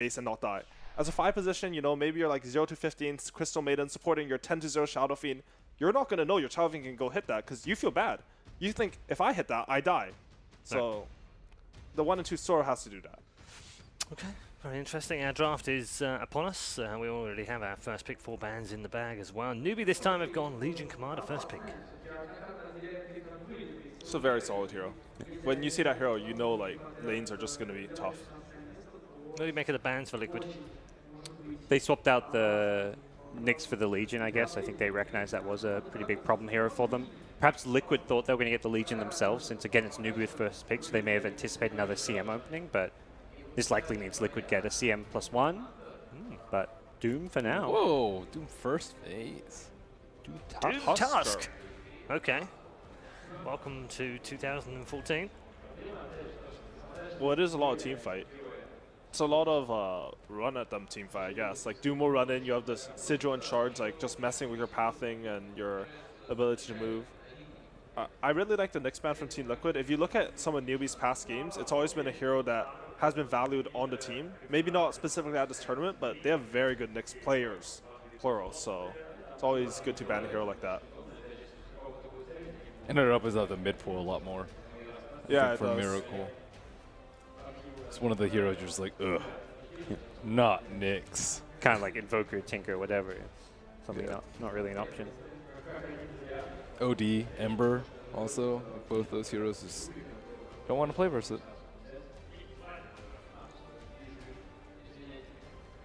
face and not die. As a 5 position, you know, maybe you're like 0 to 15 Crystal Maiden supporting your 10 to 0 Shadow Fiend. You're not going to know your Shadow Fiend can go hit that because you feel bad. You think, if I hit that, I die. So the 1 and 2 Sora has to do that. Okay, very interesting. Our draft is upon us. We already have our first pick, 4 bans in the bag as well. Newbee this time have gone Legion Commander first pick. It's a very solid hero. When you see that hero, you know like lanes are just going to be tough. What do you make of the bans for Liquid? They swapped out the Nyx for the Legion, I guess. I think they recognized that was a pretty big problem hero for them. Perhaps Liquid thought they were going to get the Legion themselves, since again it's Newbee with first pick, so they may have anticipated another CM opening, but this likely means Liquid get a CM +1. But Doom for now. Whoa, Doom first phase. Doom Tusk. Okay. Welcome to 2014. Well, it is a lot of team fight. It's a lot of run at them team fight, I guess. Like Doom will run in, you have this Sigil and Shards, like just messing with your pathing and your ability to move. I really like the Nyx ban from Team Liquid. If you look at some of Newbee's past games, it's always been a hero that has been valued on the team. Maybe not specifically at this tournament, but they have very good Nyx players, plural. So it's always good to ban a hero like that. And it opens up the mid pool a lot more. Yeah, it for does. Miracle. It's one of the heroes you're just like, ugh, not Nyx. Kind of like Invoker, Tinker, whatever. Something not really an option. OD, Ember, also. Like both those heroes just don't want to play versus it.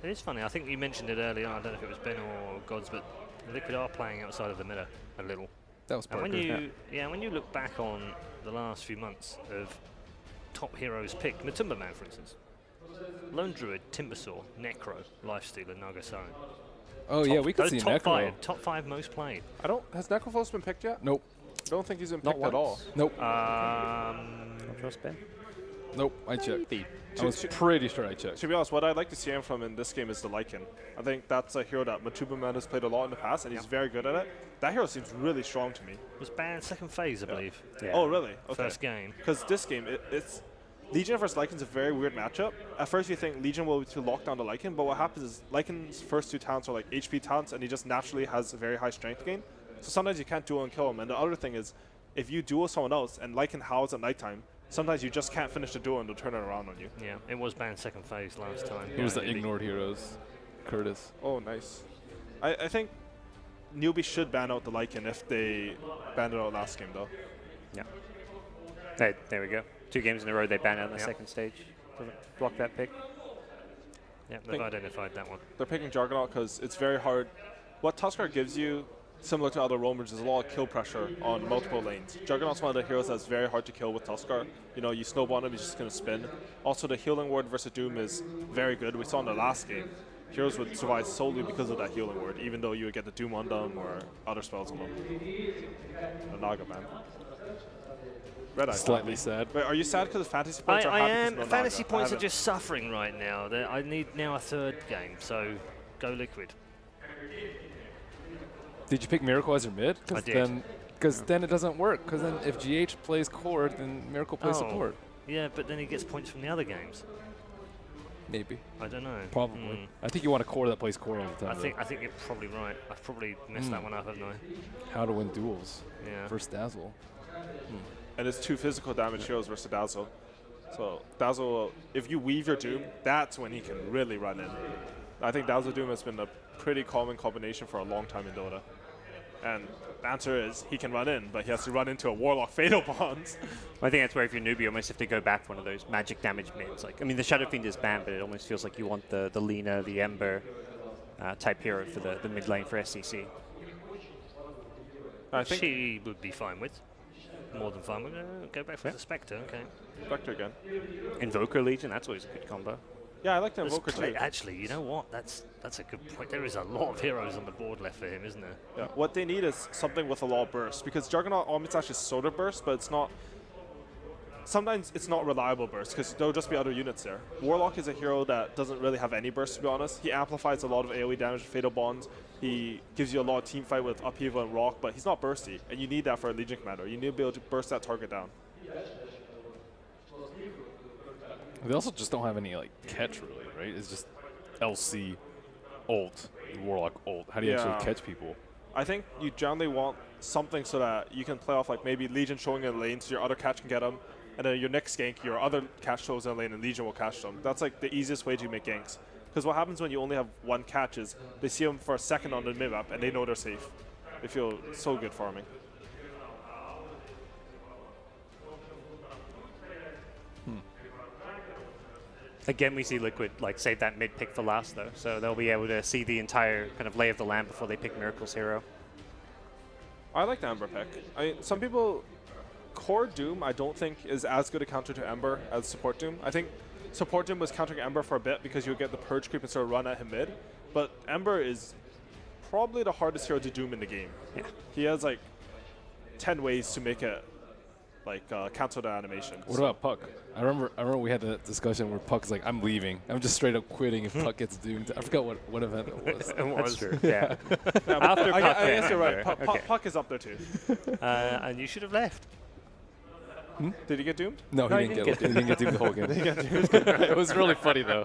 It is funny. I think you mentioned it earlier. I don't know if it was Ben or Gods, but Liquid are playing outside of the meta a little. That was And Parker. when you look back on the last few months of top heroes picked, Matumba Man, for instance, Lone Druid, Timbersaw, Necro, Lifestealer, Nagasone. Oh yeah, we could see Necro. Top 5 most played. Has Necrophos been picked yet? Nope. I don't think he's been Not picked at all. once. Nope. Don't trust Ben. Nope. I checked. Maybe. I was pretty sure I checked. To be honest, what I'd like to see him from in this game is the Lycan. I think that's a hero that Matumba Man has played a lot in the past, and he's very good at it. That hero seems really strong to me. Was banned second phase, I believe. Yeah. Oh, really? Okay. First game. Because this game, it's Legion versus Lycan's a very weird matchup. At first, you think Legion will to lock down the Lycan, but what happens is Lycan's first 2 talents are like HP talents, and he just naturally has a very high strength gain. So sometimes you can't duel and kill him. And the other thing is, if you duel someone else and Lycan howls at nighttime, sometimes you just can't finish the duel and they'll turn it around on you. Yeah, it was banned second phase last time. He was the ignored heroes. Curtis. Oh, nice. I think Newbee should ban out the Lycan if they banned it out last game, though. Yeah. There we go. 2 games in a row they banned out in the second stage. Doesn't block that pick. Yeah, they've identified that one. They're picking Juggernaut because it's very hard. What Tuskar gives you, similar to other roamers, is a lot of kill pressure on multiple lanes. Juggernaut's one of the heroes that's very hard to kill with Tuskar. You know, you snowball him, he's just going to spin. Also, the healing ward versus Doom is very good. We saw in the last game, heroes would survive solely because of that healing ward, even though you would get the Doom on them or other spells on them. The Naga, man. Red Eye. Slightly sad. Wait, are you sad because fantasy points are I happy am. because no Fantasy Naga? points are just suffering right now. I need now a 3rd game, so go Liquid. Did you pick Miracle as your mid? I did. Because then it doesn't work. Because then if GH plays core, then Miracle plays support. Yeah, but then he gets points from the other games. Maybe. I don't know. Probably. I think you want a core that plays core all the time. I think you're probably right. I've probably messed that one up, haven't I? How to win duels. Yeah. First Dazzle. And it's 2 physical damage heroes versus Dazzle. So Dazzle, if you weave your Doom, that's when he can really run in. I think Dazzle Doom has been a pretty common combination for a long time in Dota. And the answer is he can run in, but he has to run into a Warlock Fatal Bonds. I think that's where if you're Newbee, you almost have to go back for one of those magic damage mids. Like, I mean, the Shadow Fiend is banned, but it almost feels like you want the Lina, the Ember type hero for the mid lane for SCC. I think She would be fine with. More than fine with. Go back for the Spectre, okay. Spectre again. Invoker Legion, that's always a good combo. Yeah, I like the Invoker too. Actually, you know what? That's a good point. There is a lot of heroes on the board left for him, isn't there? Yeah. What they need is something with a lot of burst, because Juggernaut almost actually sort of burst, but it's not. Sometimes it's not reliable burst because there'll just be other units there. Warlock is a hero that doesn't really have any burst, to be honest. He amplifies a lot of AoE damage, Fatal Bonds. He gives you a lot of team fight with Upheaval and Rock, but he's not bursty, and you need that for a Legion Commander. You need to be able to burst that target down. They also just don't have any like catch really, right? It's just LC, ult, Warlock, ult. How do you actually catch people? I think you generally want something so that you can play off like maybe Legion showing in lane so your other catch can get them, and then your next gank, your other catch shows in lane and Legion will catch them. That's like the easiest way to make ganks. Because what happens when you only have one catch is they see them for a second on the mid-map and they know they're safe. They feel so good farming. Again, we see Liquid like save that mid pick for last though, so they'll be able to see the entire kind of lay of the land before they pick Miracle's hero. I like the Ember pick. I mean, some people, core Doom I don't think is as good a counter to Ember as support Doom. I think support Doom was countering Ember for a bit because you would get the purge creep and sort of run at him mid, but Ember is probably the hardest hero to Doom in the game. Yeah. He has like 10 ways to make it like cancel the animation. What about Puck? I remember we had that discussion where Puck's like, I'm leaving. I'm just straight up quitting if Puck gets doomed. I forgot what event it was. That's true. Yeah. After Puck, I guess you're right. Puck is up there too. And you should have left. Did he get doomed? No, he didn't get doomed the whole game. It was really funny though.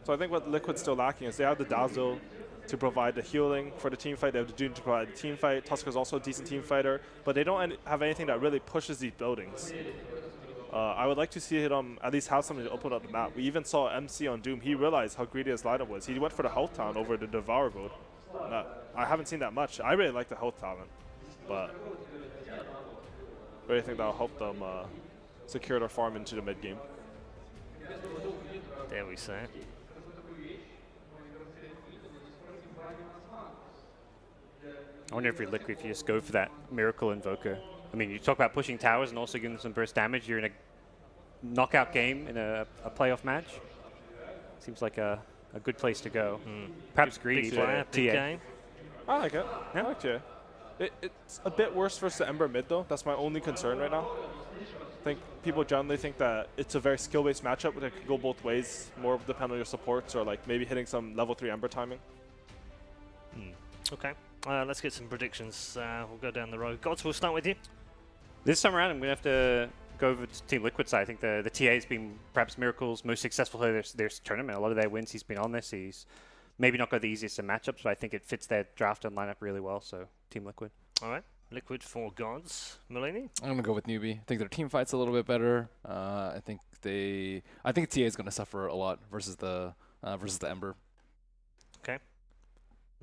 So I think what Liquid's still lacking is they have the Dazzle to provide the healing for the team fight. They have the Doom to provide the team fight. Tusker's also a decent team fighter, but they don't have anything that really pushes these buildings. I would like to see him at least have something to open up the map. We even saw MC on Doom. He realized how greedy his lineup was. He went for the health talent over the Devour build. I haven't seen that much. I really like the health talent, but I really think that'll help them secure their farm into the mid game. There we say. I wonder if you're Liquid, if you just go for that Miracle Invoker. I mean, you talk about pushing towers and also giving them some burst damage. You're in a knockout game in a playoff match. Seems like a good place to go. Perhaps greedy Big for player, TA. big game. I like it. Yeah. I like TA. It's a bit worse versus the Ember mid though. That's my only concern right now. I think people generally think that it's a very skill-based matchup that could go both ways, more depend on your supports or like maybe hitting some level 3 Ember timing. Okay. Let's get some predictions. We'll go down the road. Gods, we'll start with you. This time around, I'm going to have to go over to Team Liquid side. I think the TA has been perhaps Miracle's most successful player their tournament. A lot of their wins, he's been on this. He's maybe not got the easiest of matchups, but I think it fits their draft and lineup really well. So Team Liquid. All right. Liquid for Gods. Melini? I'm gonna go with Newbee. I think their team fight's a little bit better. I think TA is gonna suffer a lot versus the Ember. Okay.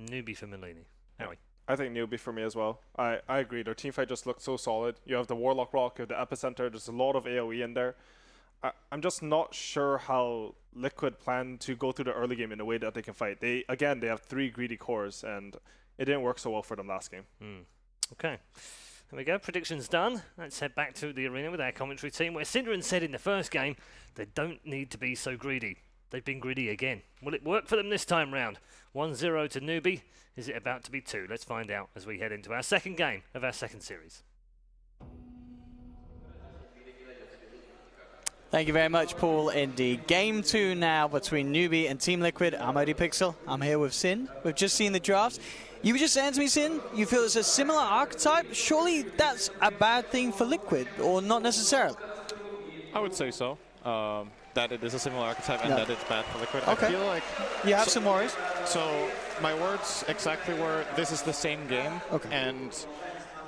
Newbie for Melini. Howie? I think Newbee for me as well. I agree. Their team fight just looks so solid. You have the Warlock Rock, you have the Epicenter. There's a lot of AoE in there. I'm just not sure how Liquid plan to go through the early game in a way that they can fight. They have 3 greedy cores, and it didn't work so well for them last game. Okay. There we go. Predictions done. Let's head back to the arena with our commentary team, where Synderen said in the first game they don't need to be so greedy. They've been greedy again. Will it work for them this time round? 1-0 to Newbee. Is it about to be 2? Let's find out as we head into our second game of our second series. Thank you very much, Paul. Indeed. Game 2 now between Newbee and Team Liquid. I'm ODPixel. I'm here with Sin. We've just seen the drafts. You were just saying to me, Sin, you feel it's a similar archetype. Surely that's a bad thing for Liquid, or not necessarily? I would say so. That it is a similar archetype and that it's bad for Liquid. Okay. I feel like... You have some worries? So my words exactly were, this is the same game. Okay. And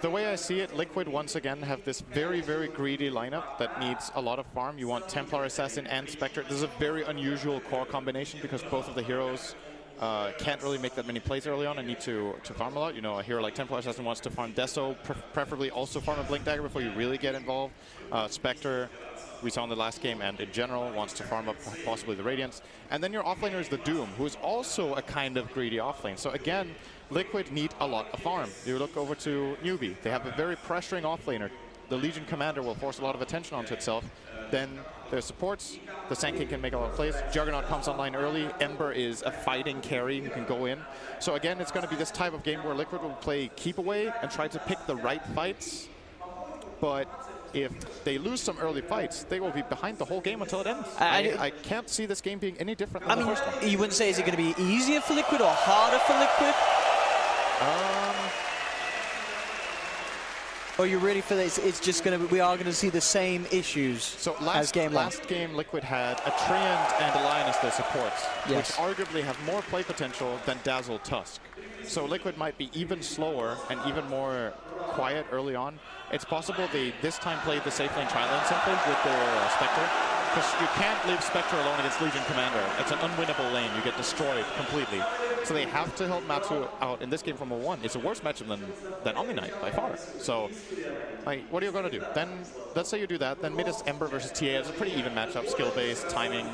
the way I see it, Liquid once again have this very, very greedy lineup that needs a lot of farm. You want Templar, Assassin, and Spectre. This is a very unusual core combination because both of the heroes can't really make that many plays early on and need to farm a lot. You know, a hero like Templar Assassin wants to farm Deso, preferably also farm a Blink Dagger before you really get involved. Spectre, we saw in the last game, and in general, wants to farm up possibly the Radiance. And then your offlaner is the Doom, who is also a kind of greedy offlane. So again, Liquid need a lot of farm. You look over to Newbee. They have a very pressuring offlaner. The Legion Commander will force a lot of attention onto itself. Then their supports, the Sand King can make a lot of plays. Juggernaut comes online early. Ember is a fighting carry who can go in. So again, it's going to be this type of game where Liquid will play keep away and try to pick the right fights. But if they lose some early fights, they will be behind the whole game until it ends. I can't see this game being any different than the first one. You wouldn't say, is it going to be easier for Liquid or harder for Liquid? Or you really feel it's just going to, we are going to see the same issues So as game one? last game, Liquid had a Treant and a Lion as their supports, Yes. which arguably have more play potential than Dazzle Tusk. So Liquid might be even slower and even more quiet early on. It's possible they this time played the safe lane trial lane simply with their Spectre, because you can't leave Spectre alone against Legion Commander. It's an unwinnable lane. You get destroyed completely. So they have to help Matsu out in this game from a 1. It's a worse matchup than Omni Knight by far. So like, what are you going to do? Then let's say you do that. Then mid is Ember versus TA. It's a pretty even matchup, skill-based, timing.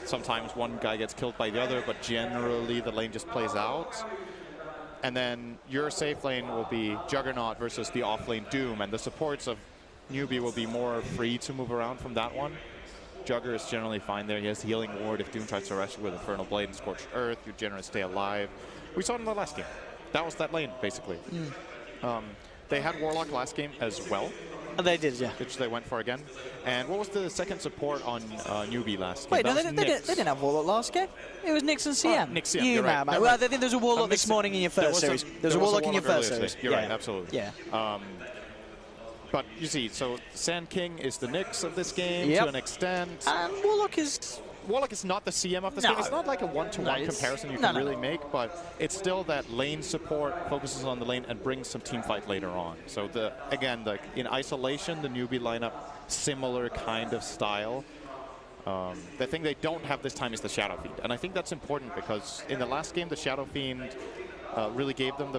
Sometimes one guy gets killed by the other, but generally the lane just plays out. And then your safe lane will be Juggernaut versus the off-lane Doom, and the supports of Newbee will be more free to move around from that one. Jugger is generally fine there. He has Healing Ward. If Doom tries to rush you with Infernal Blade and Scorched Earth, you generally stay alive. We saw it in the last game. That was that lane, basically. They had Warlock last game as well, Oh, they did, yeah. which they went for again. And what was the second support on Newbee last game? Wait, no, That they was Nyx. didn't have Warlock last game. It was Nyx and CM. Nyx, CM, You you're right. mad, man. Never Well, I mind. think there's a Warlock this morning in your first series. There's a Warlock in your first earlier series. today. You're right, absolutely. Yeah. But you see, so Sand King is the Nyx of this game Yep. to an extent. Warlock is... Warlock is not the CM of this No. game. It's not like a one-to-one No, it's- comparison you no, can no, really no. make, but it's still that lane support, focuses on the lane, and brings some team fight later on. So again, in isolation, the Newbee lineup, similar kind of style. The thing they don't have this time is the Shadow Fiend, and I think that's important because in the last game, the Shadow Fiend really gave them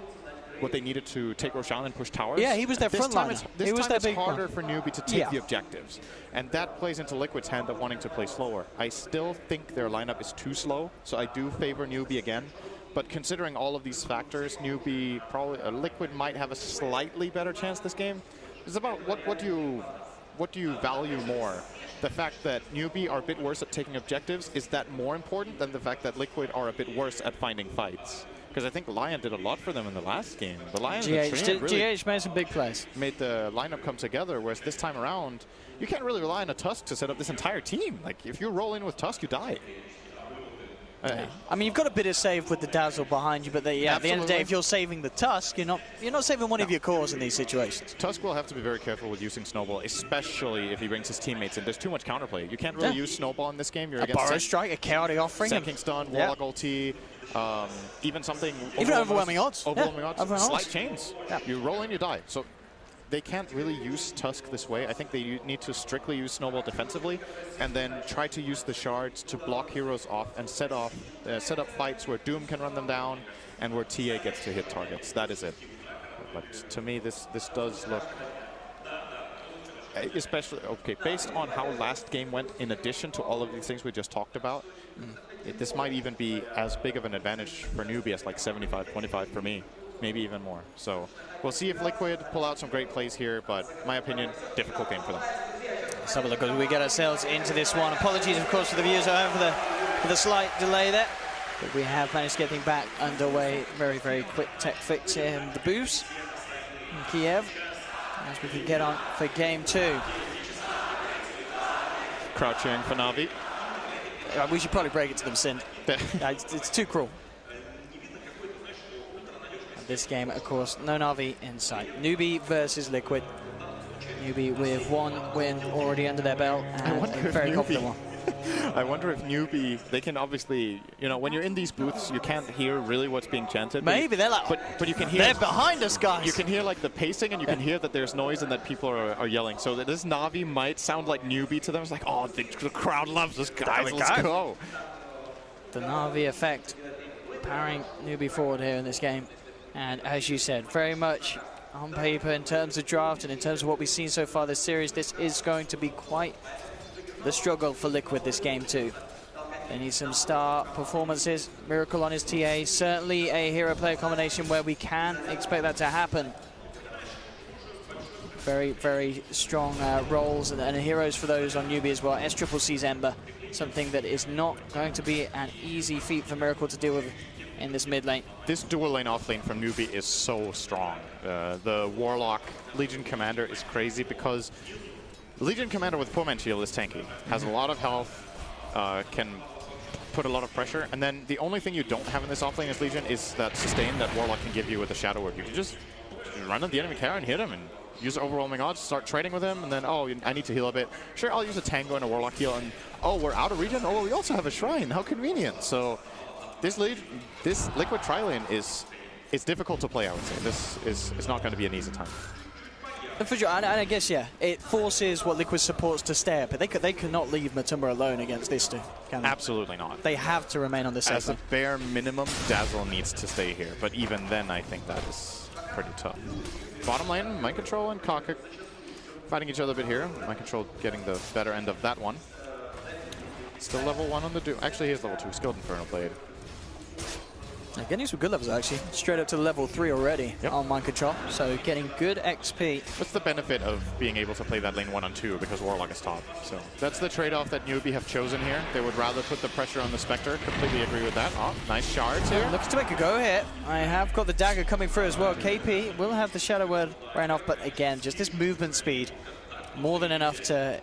what they needed to take Roshan and push towers. Yeah, he was their frontliner. He was their big one. harder for Newbee to take the objectives. And that plays into Liquid's hand of wanting to play slower. I still think their lineup is too slow, so I do favor Newbee again. But considering all of these factors, Newbee, probably Liquid might have a slightly better chance this game. It's about what do you value more? The fact that Newbee are a bit worse at taking objectives, is that more important than the fact that Liquid are a bit worse at finding fights? Because I think Lion did a lot for them in the last game. The Lion and the Treant really GH made some big plays. made the lineup come together, whereas this time around, you can't really rely on a Tusk to set up this entire team. Like, if you roll in with Tusk, you die. I mean, you've got a bit of save with the Dazzle behind you, but at the end of the day, Absolutely. if you're saving the Tusk, you're not saving one of your cores in these situations. Tusk will have to be very careful with using Snowball, especially if he brings his teammates in. There's too much counterplay. You can't really use Snowball in this game. You're A against Burrow Strike, a Chaotic Offering. Sand King Stun, Warlock ulti, even something... Even Overwhelming Odds. Overwhelming Yeah, odds. Overwhelming Slight Odds. chains. Yeah. You roll in, you die. So they can't really use Tusk this way. I think they need to strictly use Snowball defensively and then try to use the shards to block heroes off and set up fights where Doom can run them down and where TA gets to hit targets. That is it. But to me, this does look... Especially, okay, based on how last game went, in addition to all of these things we just talked about, this might even be as big of an advantage for Newbee as like 75-25 for me, maybe even more. So we'll see if Liquid pull out some great plays here, but in my opinion, difficult game for them. Let's have a look as we get ourselves into this one. Apologies, of course, for the viewers at home for the slight delay there. But we have managed to get things back underway. Very, very quick tech fix here in the boost in Kiev as we can get on for game 2. Crowd cheering for Na'Vi. We should probably break it to them, Sin. It's too cruel. And this game, of course, no Na'Vi in sight. Newbee versus Liquid. Newbee with 1 win already under their belt and a very confident one. I wonder if Newbee, they can obviously, you know, when you're in these booths, you can't hear really what's being chanted. Maybe they're like, but you can hear. They're behind us, guys. You can hear like the pacing, and you can hear that there's noise and that people are yelling. So that this Na'Vi might sound like Newbee to them. It's like, oh, the crowd loves us, guys. Let's go. The Na'Vi effect powering Newbee forward here in this game. And as you said, very much on paper in terms of draft and in terms of what we've seen so far this series, this is going to be quite the struggle for Liquid this game too. They need some star performances. Miracle on his TA, certainly a hero-player combination where we can expect that to happen. Very, very strong roles and heroes for those on Newbee as well. SCCC's Ember, something that is not going to be an easy feat for Miracle to deal with in this mid lane. This dual lane off lane from Newbee is so strong. The Warlock Legion Commander is crazy because Legion Commander with Poor Man Shield is tanky, has a lot of health, can put a lot of pressure, and then the only thing you don't have in this offlane as Legion is that sustain that Warlock can give you with a Shadow Word. You can just run at the enemy carry and hit him and use overwhelming odds, start trading with him, and then, oh, I need to heal a bit. Sure, I'll use a Tango and a Warlock heal, and oh, we're out of regen? Oh, we also have a Shrine. How convenient. So this Liquid tri-lane is difficult to play, I would say. This is not going to be an easy time. For sure, and I guess, yeah, it forces what Liquid supports to stay up, but they cannot leave Matumba alone against this two, can they? Absolutely not. They have to remain on this As a segment. bare minimum, Dazzle needs to stay here, but even then, I think that is pretty tough. Bottom lane, Mind Control and Kaka fighting each other a bit here. Mind Control getting the better end of that one. Still level 1 on the Doom. Actually, he is level 2. Skilled Inferno Blade. Yeah, getting some good levels, actually. Straight up to level 3 already on Mind Control. So getting good XP. What's the benefit of being able to play that lane 1 on 2 because Warlock is top? So that's the trade-off that Newbee have chosen here. They would rather put the pressure on the Spectre. Completely agree with that. Oh, nice shards here. Looks to make a go here. I have got the dagger coming through as well. KP will have the Shadow Word ran off, but again, just this movement speed. More than enough to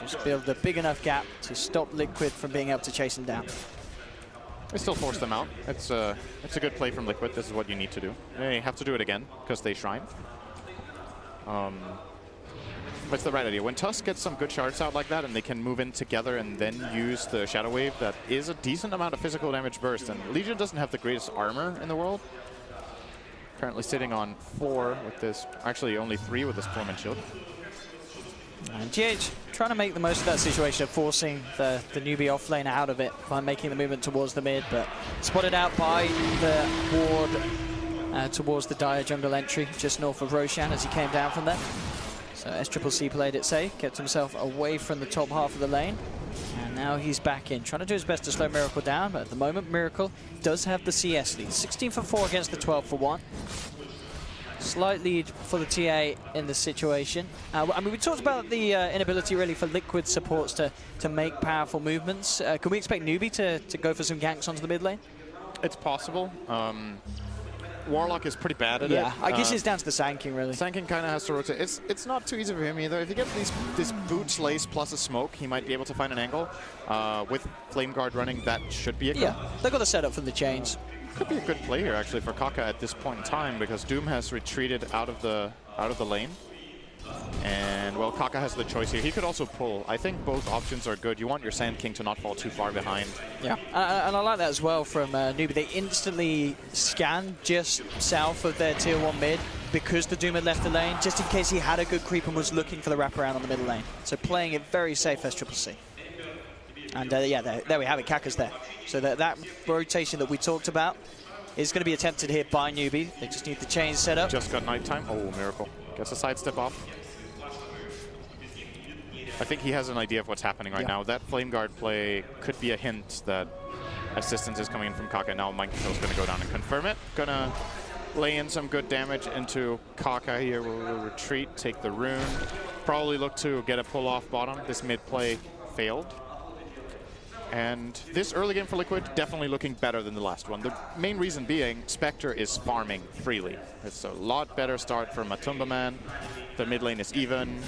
just build a big enough gap to stop Liquid from being able to chase him down. They still force them out. It's a good play from Liquid. This is what you need to do. They have to do it again because they Shrine. But it's the right idea. When Tusk gets some good shards out like that and they can move in together and then use the Shadow Wave, that is a decent amount of physical damage burst. And Legion doesn't have the greatest armor in the world. Currently sitting on 4 with this, actually only 3 with this 4-man shield. And GH trying to make the most of that situation of forcing the Newbee off lane out of it by making the movement towards the mid, but spotted out by the ward towards the Dire jungle entry just north of Roshan as he came down from there. So SCCC played it safe, kept himself away from the top half of the lane, and now he's back in, trying to do his best to slow Miracle down, but at the moment Miracle does have the CS lead. 16 for 4 against the 12 for 1. Slight lead for the TA in this situation. I mean, we talked about the inability really for Liquid supports to make powerful movements. Can we expect Newbee to go for some ganks onto the mid lane? It's possible. Warlock is pretty bad at it. Yeah, I guess it's down to the Sanking really. Sanking kind of has to rotate. It's not too easy for him either. If he gets this Boots Lace plus a smoke, he might be able to find an angle. With Flame Guard running, that should be a good. Yeah, they got the setup from the chains. Could be a good play here actually for Kaka at this point in time because Doom has retreated out of the lane. And well, Kaka has the choice here. He could also pull. I think both options are good. You want your Sand King to not fall too far behind. Yeah, and I like that as well from Newbee. They instantly scan just south of their tier 1 mid because the Doom had left the lane, just in case he had a good creep and was looking for the wraparound on the middle lane. So playing it very safe as SCCC. And yeah, there we have it, Kaka's there. So that rotation that we talked about is going to be attempted here by Newbee. They just need the chains set up. Just got nighttime. Oh, Miracle. Gets a sidestep off. I think he has an idea of what's happening right now. That Flame Guard play could be a hint that assistance is coming in from Kaka. Now Mind Control's going to go down and confirm it. Gonna lay in some good damage into Kaka here. We'll retreat, take the rune. Probably look to get a pull off bottom. This mid play failed. And this early game for Liquid definitely looking better than the last one. The main reason being Spectre is farming freely. It's a lot better start for Matumba Man. The mid lane is even.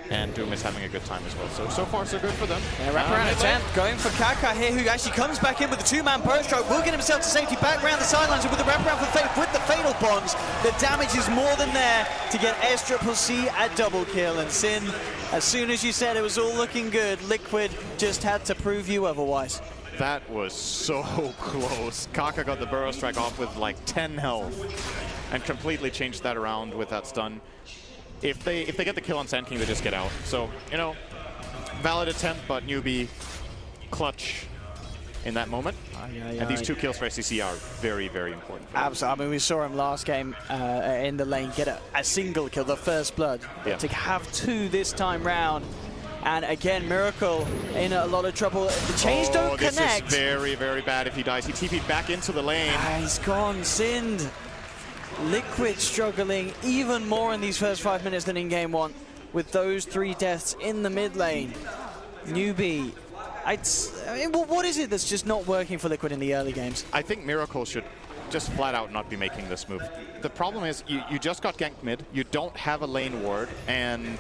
And Doom is having a good time as well. So far, so good for them. Yeah, wraparound attempt going for Kaka here, who actually comes back in with the 2-man burst stroke, will get himself to safety back around the sidelines, and with the wraparound for Faith with the fatal bombs, the damage is more than there to get SCCC a double kill. And Sin, as soon as you said it was all looking good, Liquid just had to prove you otherwise. That was so close. Kaka got the Burrow Strike off with like 10 health and completely changed that around with that stun. If they get the kill on Sand King, they just get out. So, you know, valid attempt, but Newbee clutch in that moment. And these 2 kills for SCC are very, very important. Absolutely. I mean, we saw him last game in the lane get a single kill, the first blood. Yeah. To have 2 this time round. And again, Miracle in a lot of trouble. The chains don't connect. This is very, very bad if he dies. He TP'd back into the lane. He's gone, Sind. Liquid struggling even more in these first 5 minutes than in game 1 with those 3 deaths in the mid lane. Newbee, I mean, what is it that's just not working for Liquid in the early games? I think Miracle should just flat out not be making this move. The problem is you just got ganked mid, you don't have a lane ward, and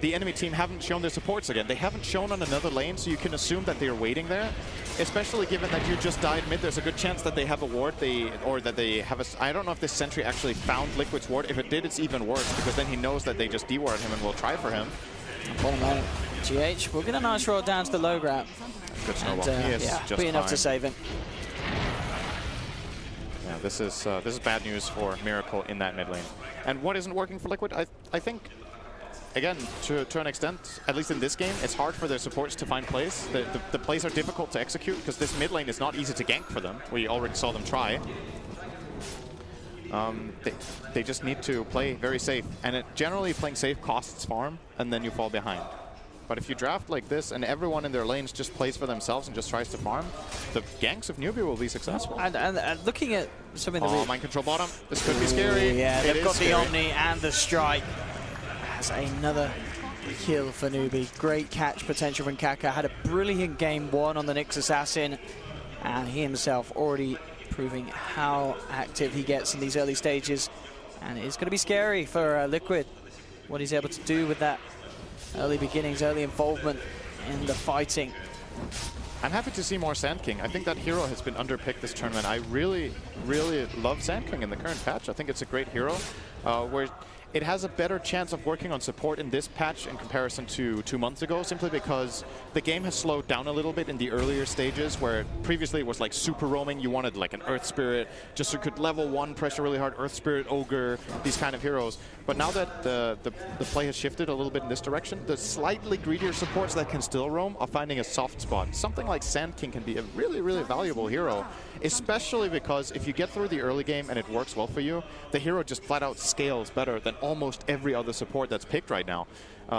the enemy team haven't shown their supports again. They haven't shown on another lane, so you can assume that they're waiting there. Especially given that you just died mid, there's a good chance that they have a ward, or that they have a... I don't know if this sentry actually found Liquid's ward. If it did, it's even worse, because then he knows that they just de-ward him and will try for him. Bottom lane, GH will get a nice roll down to the low ground. Good snowball. And, He is yeah, just be enough fine. to save him. Yeah, this is bad news for Miracle in that mid lane. And what isn't working for Liquid? I think, again, to an extent, at least in this game, it's hard for their supports to find plays. The plays are difficult to execute because this mid lane is not easy to gank for them. We already saw them try. They just need to play very safe. And generally playing safe costs farm, and then you fall behind. But if you draft like this and everyone in their lanes just plays for themselves and just tries to farm, the ganks of Newbee will be successful. And looking at something that mind control bottom. This could be scary. Yeah, It they've is got scary. the Omni and the Strike. That's another kill for Newbee. Great catch potential from Kaka. Had a brilliant game one on the Nyx Assassin. And he himself already proving how active he gets in these early stages. And it's going to be scary for Liquid, what he's able to do with that early beginnings, early involvement in the fighting. I'm happy to see more Sand King. I think that hero has been underpicked this tournament. I really, really love Sand King in the current patch. I think it's a great hero where it has a better chance of working on support in this patch in comparison to 2 months ago, simply because the game has slowed down a little bit in the earlier stages, where previously it was like super roaming. You wanted like an Earth Spirit, just so you could level 1, pressure really hard, Earth Spirit, Ogre, these kind of heroes. But now that the play has shifted a little bit in this direction, the slightly greedier supports that can still roam are finding a soft spot. Something like Sand King can be a really, really valuable hero, especially because if you get through the early game and it works well for you, the hero just flat out scales better than almost every other support that's picked right now.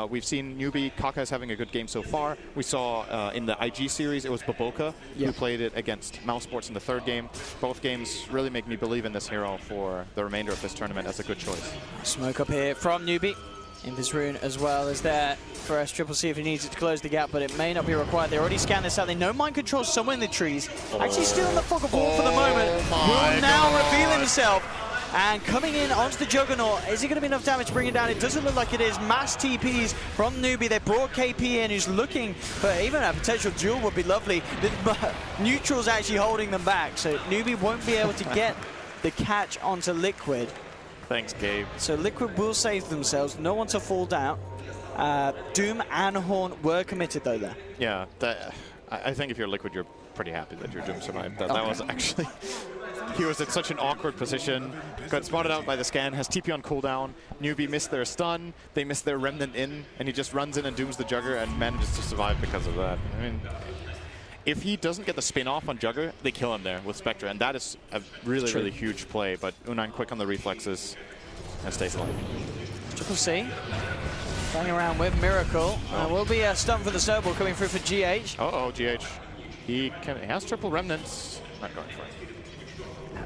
We've seen Newbee, Kaka is having a good game so far. We saw in the IG series, it was Baboka who played it against Mousesports in the 3rd game. Both games really make me believe in this hero for the remainder of this tournament as a good choice. Smoke up here from Newbee. Invis Rune as well is there for SCCC if he needs it to close the gap, but it may not be required. They already scanned this out. They know mind control somewhere in the trees. Actually still in the fog of war for the moment. Will now reveal himself. And coming in onto the Juggernaut, is it going to be enough damage to bring it down? It doesn't look like it is. Mass TPs from Newbee. They brought KP in, who's looking for even a potential duel would be lovely. The neutral's actually holding them back, so Newbee won't be able to get the catch onto Liquid. Thanks, Gabe. So Liquid will save themselves. No one to fall down. Doom and Horn were committed, though, there. Yeah, I think if you're Liquid, you're pretty happy that your Doom survived. That was actually... He was in such an awkward position, got spotted out by the scan, has TP on cooldown. Newbee missed their stun, they missed their Remnant in, and he just runs in and dooms the Jugger and manages to survive because of that. I mean, if he doesn't get the spin off on Jugger, they kill him there with Spectre, and that is a really, really huge play. But Unang quick on the reflexes and stays alive. CCC playing around with Miracle. Will be a stun for the snowball coming through for GH. Uh-oh, GH. He has triple Remnants. Not going for it.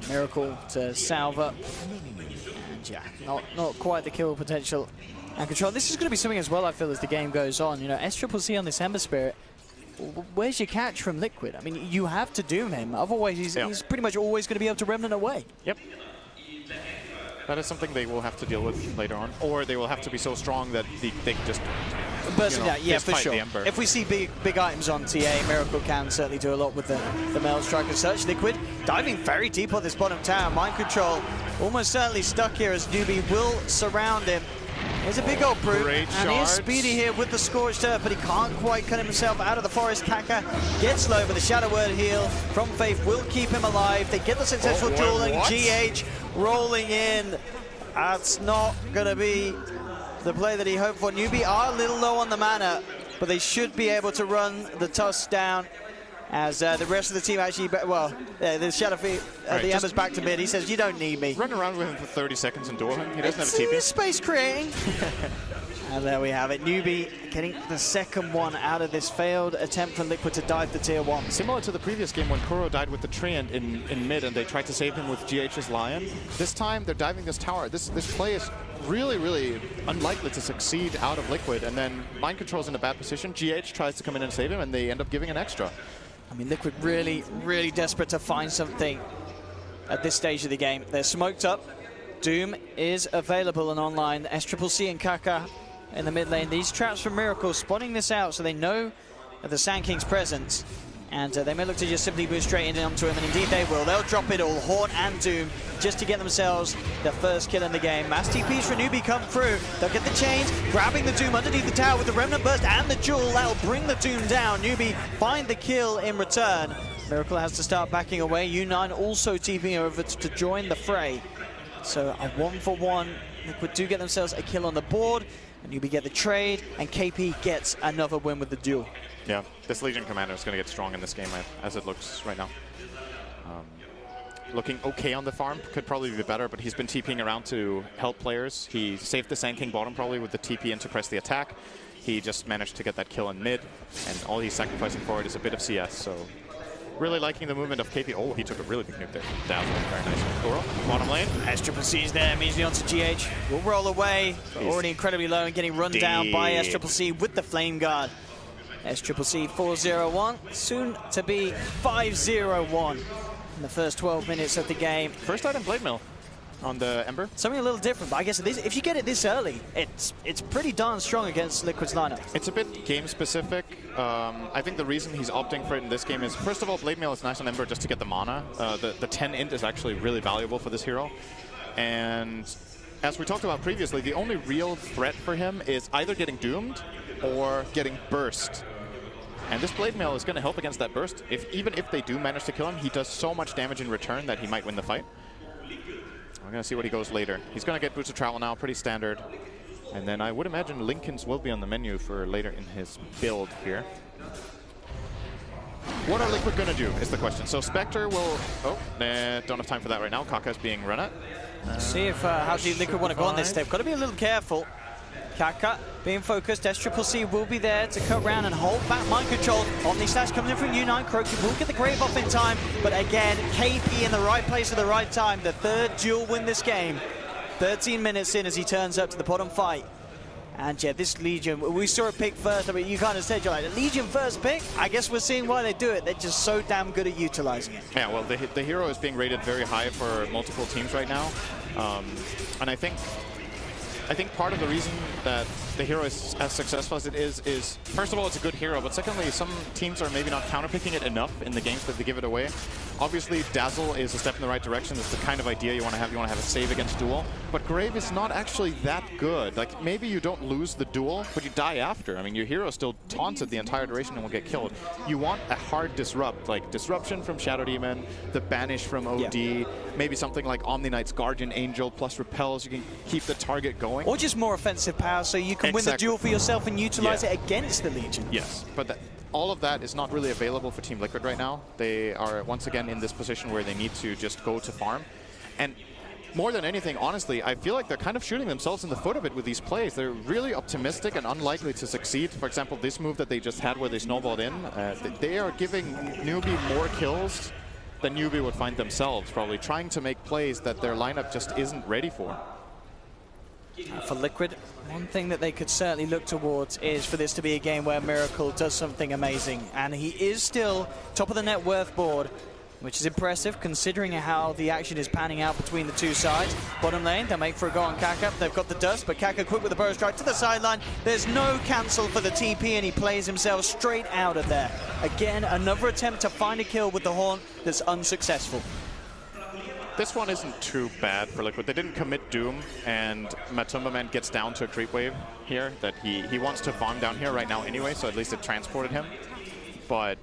Miracle to Salva. And yeah, not quite the kill potential and control. This is going to be something as well, I feel, as the game goes on. You know, SCCC on this Ember Spirit, where's your catch from Liquid? I mean, you have to doom him. Otherwise, he's pretty much always going to be able to Remnant away. Yep. That is something they will have to deal with later on. Or they will have to be so strong that they can just... yeah, for sure. If we see big items on TA, Miracle can certainly do a lot with the Melt Strike and such. Liquid diving very deep on this bottom tower. Mind control almost certainly stuck here as Newbee will surround him. Here's a big old brute, and he is speedy here with the Scorched Earth, but he can't quite cut himself out of the forest. Kaka gets low, but the Shadow Word heal from Faith will keep him alive. They get the successful dueling. GH rolling in. That's not going to be the play that he hoped for. Newbee are a little low on the mana, but they should be able to run the Tusk down as the rest of the team actually, the Shadow the Ember's back to mid. He says, you don't need me. Run around with him for 30 seconds and duel him. He doesn't have a TP. Space creating. And there we have it. Newbee getting the second one out of this failed attempt from Liquid to dive the tier 1. Similar to the previous game when Kuro died with the Treant in mid and they tried to save him with GH's Lion. This time they're diving this tower. This play is really, really unlikely to succeed out of Liquid, and then Mind Control's in a bad position. GH tries to come in and save him and they end up giving an extra. I mean, Liquid really, really desperate to find something at this stage of the game. They're smoked up. Doom is available and online. SCCC and Kaka in the mid lane. These traps from Miracle spotting this out so they know of the Sand King's presence. And they may look to just simply move straight onto him, and indeed they will. They'll drop it all, Horn and Doom, just to get themselves the first kill in the game. Mass TPs for Newbee come through. They'll get the chains, grabbing the Doom underneath the tower with the Remnant Burst and the Jewel. That'll bring the Doom down. Newbee find the kill in return. Miracle has to start backing away. U9 also TPing over to join the fray. So a 1-for-1. Liquid do get themselves a kill on the board, and Newbee get the trade, and KP gets another win with the duel. Yeah, this Legion commander is going to get strong in this game as it looks right now. Looking okay on the farm, could probably be better, but he's been TPing around to help players. He saved the Sand King bottom probably with the TP in to press the attack. He just managed to get that kill in mid, and all he's sacrificing for it is a bit of CS, so really liking the movement of KP. Oh, he took a really big nuke there. Dazzle, very nice. Uro, bottom lane. SCC's there, immediately onto GH. Will roll away, already incredibly low and getting run down by SCCC with the Flame Guard. SCCC 4-0-1, soon to be 5-0-1 in the first 12 minutes of the game. First item Blade Mill on the Ember. Something a little different, but I guess if you get it this early, it's pretty darn strong against Liquid's lineup. It's a bit game specific. I think the reason he's opting for it in this game is, first of all, Blade Mail is nice on Ember just to get the mana. The 10 int is actually really valuable for this hero. And as we talked about previously, the only real threat for him is either getting doomed or getting burst. And this Blade Mail is going to help against that burst. Even if they do manage to kill him, he does so much damage in return that he might win the fight. We're going to see what he goes later. He's going to get Boots of Travel now, pretty standard. And then I would imagine Lincoln's will be on the menu for later in his build here. What are Liquid going to do is the question. So Spectre will... Oh, don't have time for that right now. Kaka's being run at. See if how deep Liquid want to go on this step. Got to be a little careful. Kaka being focused. SCCC will be there to cut around and hold back mind control. Omni Slash comes in from U9. Croaky will get the Grave off in time. But again, KP in the right place at the right time. The third duel win this game. 13 minutes in as he turns up to the bottom fight. And yeah, this Legion, we saw it pick first. I mean, you kind of said, you're like, the Legion first pick? I guess we're seeing why they do it. They're just so damn good at utilizing it. Yeah, well, the hero is being rated very high for multiple teams right now. And I think part of the reason that the hero is as successful as it is first of all, it's a good hero, but secondly, some teams are maybe not counterpicking it enough in the games that they give it away. Obviously, Dazzle is a step in the right direction. It's the kind of idea you want to have. You want to have a save against duel. But Grave is not actually that good. Like, maybe you don't lose the duel, but you die after. I mean, your hero still taunts it the entire duration and will get killed. You want a hard disrupt, like Disruption from Shadow Demon, the Banish from OD, maybe something like Omni Knight's Guardian Angel plus Repels. You can keep the target going. Or just more offensive power so you can win the duel for yourself and utilize it against the Legion. Yes, but all of that is not really available for Team Liquid right now. They are once again in this position where they need to just go to farm. And more than anything, honestly, I feel like they're kind of shooting themselves in the foot a bit with these plays. They're really optimistic and unlikely to succeed. For example, this move that they just had where they snowballed in, they are giving Newbee more kills than Newbee would find themselves, probably trying to make plays that their lineup just isn't ready for. For Liquid, one thing that they could certainly look towards is for this to be a game where Miracle does something amazing. And he is still top of the net worth board, which is impressive considering how the action is panning out between the two sides. Bottom lane, they'll make for a go on Kaka. They've got the dust, but Kaka quick with the burrow strike to the sideline. There's no cancel for the TP, and he plays himself straight out of there. Again, another attempt to find a kill with the Horn that's unsuccessful. This one isn't too bad for Liquid. They didn't commit Doom, and Matumba Man gets down to a creep wave here that he wants to farm down here right now anyway, so at least it transported him. But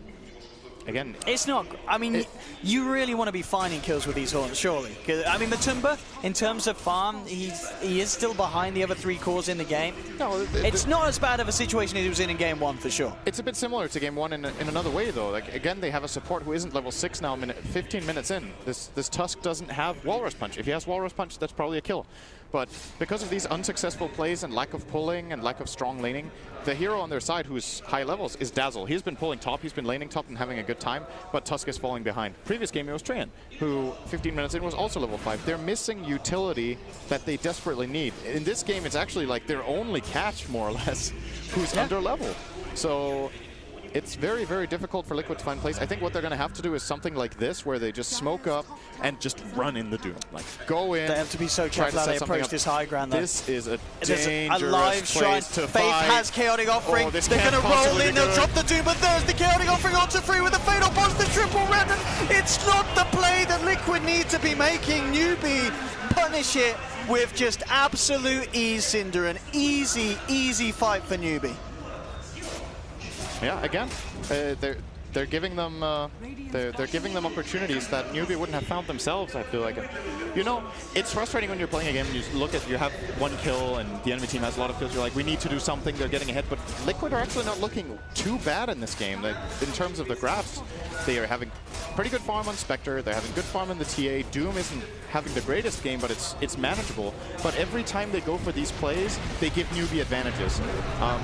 again, it's not. I mean, you really want to be finding kills with these Horns, surely. I mean, Matumba, in terms of farm, he is still behind the other three cores in the game. No, it's not as bad of a situation as he was in game one for sure. It's a bit similar to game one in another way, though. Like again, they have a support who isn't level 6 now. 15 minutes in, this Tusk doesn't have Walrus Punch. If he has Walrus Punch, that's probably a kill. But because of these unsuccessful plays and lack of pulling and lack of strong laning, the hero on their side who's high levels is Dazzle. He's been pulling top, he's been laning top and having a good time, but Tusk is falling behind. Previous game it was Treant, who 15 minutes in was also level 5. They're missing utility that they desperately need. In this game, it's actually like their only catch, more or less, who's under level. So it's very, very difficult for Liquid to find plays. I think what they're going to have to do is something like this, where they just smoke up and just run in the Doom. Like, go in. They have to be so careful how they approach this high ground, though. This is a There's dangerous a live shrine. place to Faith fight. has Chaotic Offering. This They're can't going to roll possibly in. be They'll good. drop the Doom, but there's the Chaotic Offering onto 3 with the Fatal Boss, the triple remnant. It's not the play that Liquid need to be making. Newbee punish it with just absolute ease, Cinder. An easy, easy fight for Newbee. Yeah, again, they're giving them they're giving them opportunities that Newbee wouldn't have found themselves. I feel like, you know, it's frustrating when you're playing a game and you look at, you have 1 kill and the enemy team has a lot of kills. You're like, we need to do something. They're getting ahead, but Liquid are actually not looking too bad in this game. Like, in terms of the graphs, they are having pretty good farm on Spectre. They're having good farm in the TA. Doom isn't having the greatest game, but it's manageable. But every time they go for these plays, they give Newbee advantages.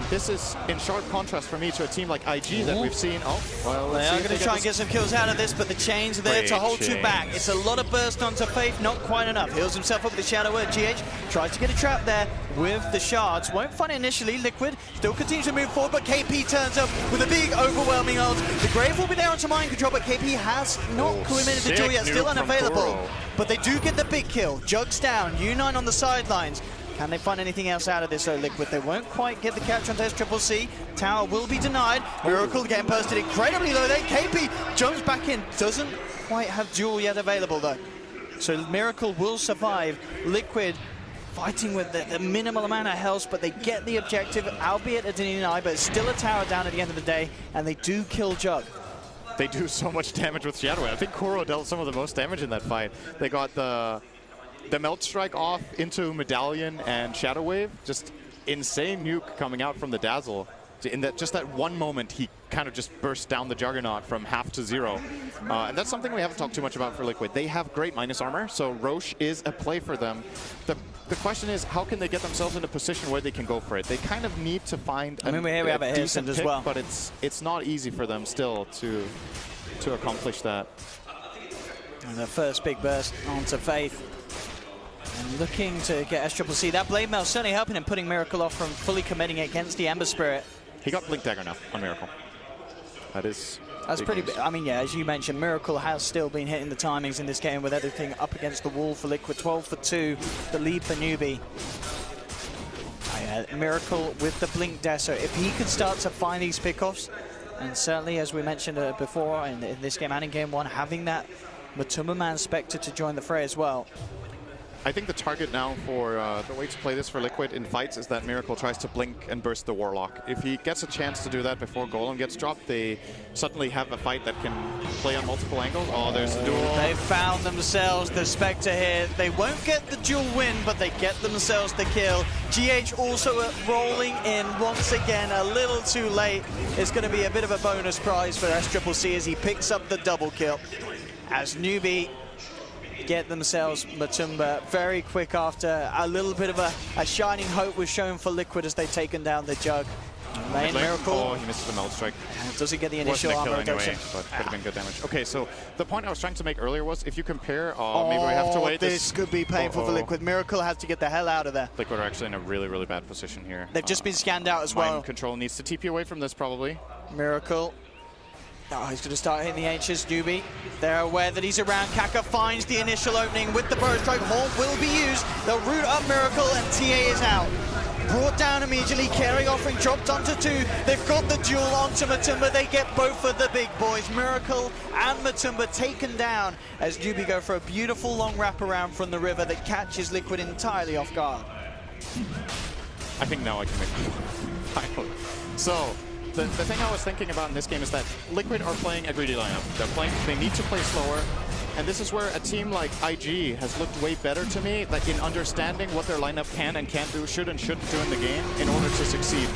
This is in sharp contrast for me to a team like IG that we've seen. Oh, well, They are going to try and get some kills out of this, but the chains are there to hold you back. It's a lot of burst onto Faith, not quite enough. Heals himself up with the Shadow Word. GH tries to get a trap there with the shards. Won't find it initially. Liquid still continues to move forward, but KP turns up with a big, overwhelming ult. The Grave will be there onto mind control, but KP has not committed the duel yet, still unavailable. But they do get the big kill. Jugs down, U9 on the sidelines. Can they find anything else out of this, though, Liquid? They won't quite get the catch on SCCC. Tower will be denied. Miracle getting posted incredibly low there. KP jumps back in. Doesn't quite have duel yet available, though. So Miracle will survive. Liquid fighting with the minimal amount of health, but they get the objective, albeit a deny, but it's still a tower down at the end of the day, and they do kill Jug. They do so much damage with Shadow Wave. I think Kuro dealt some of the most damage in that fight. They got the Melt Strike off into Medallion and Shadow Wave. Just insane nuke coming out from the Dazzle. In that, just that one moment, he kind of just burst down the Juggernaut from half to 0. And that's something we haven't talked too much about for Liquid. They have great minus armor, so Roche is a play for them. The question is, how can they get themselves in a position where they can go for it? They kind of need to find we have a decent as pick, well. But it's not easy for them still to accomplish that. And the first big burst onto Faith. And looking to get SCCC. That Blade Mail certainly helping him, putting Miracle off from fully committing it against the Ember Spirit. He got Blink Dagger now on Miracle. That's pretty big. I mean, yeah, as you mentioned, Miracle has still been hitting the timings in this game with everything up against the wall for Liquid. 12 for 2, the lead for Newbee. Miracle with the Blink Dash, so if he could start to find these pickoffs, and certainly, as we mentioned before in this game and in game 1, having that Matumba Man Spectre to join the fray as well. I think the target now for the way to play this for Liquid in fights is that Miracle tries to blink and burst the Warlock. If he gets a chance to do that before Golem gets dropped, they suddenly have a fight that can play on multiple angles. Oh, there's a duel. They found themselves the Spectre here. They won't get the dual win, but they get themselves the kill. GH also rolling in once again, a little too late. It's going to be a bit of a bonus prize for SCCC as he picks up the double kill. As Newbee get themselves Matumba very quick after. A little bit of a shining hope was shown for Liquid as they've taken down the Jug. Lane Miracle. Oh, he misses the Melt Strike. Doesn't get the initial armor reduction. Anyway, but could have been good damage. Okay, so the point I was trying to make earlier was if you compare, maybe we have to wait. This could be painful for Liquid. Miracle has to get the hell out of there. Liquid are actually in a really, really bad position here. They've just been scanned out as well. Mind Control needs to TP away from this probably. Miracle. Oh, he's going to start hitting the H's. Newbee, they're aware that he's around. Kaka finds the initial opening with the Burrow Strike. Haunt will be used. They'll root up Miracle, and TA is out. Brought down immediately. Carry offering dropped onto 2. They've got the duel onto Matumba. They get both of the big boys. Miracle and Matumba taken down as Newbee go for a beautiful long wraparound from the river that catches Liquid entirely off guard. I think now I can make it. Finally. So, the thing I was thinking about in this game is that Liquid are playing a greedy lineup. They need to play slower, and this is where a team like IG has looked way better to me, like in understanding what their lineup can and can't do, should and shouldn't do in the game in order to succeed.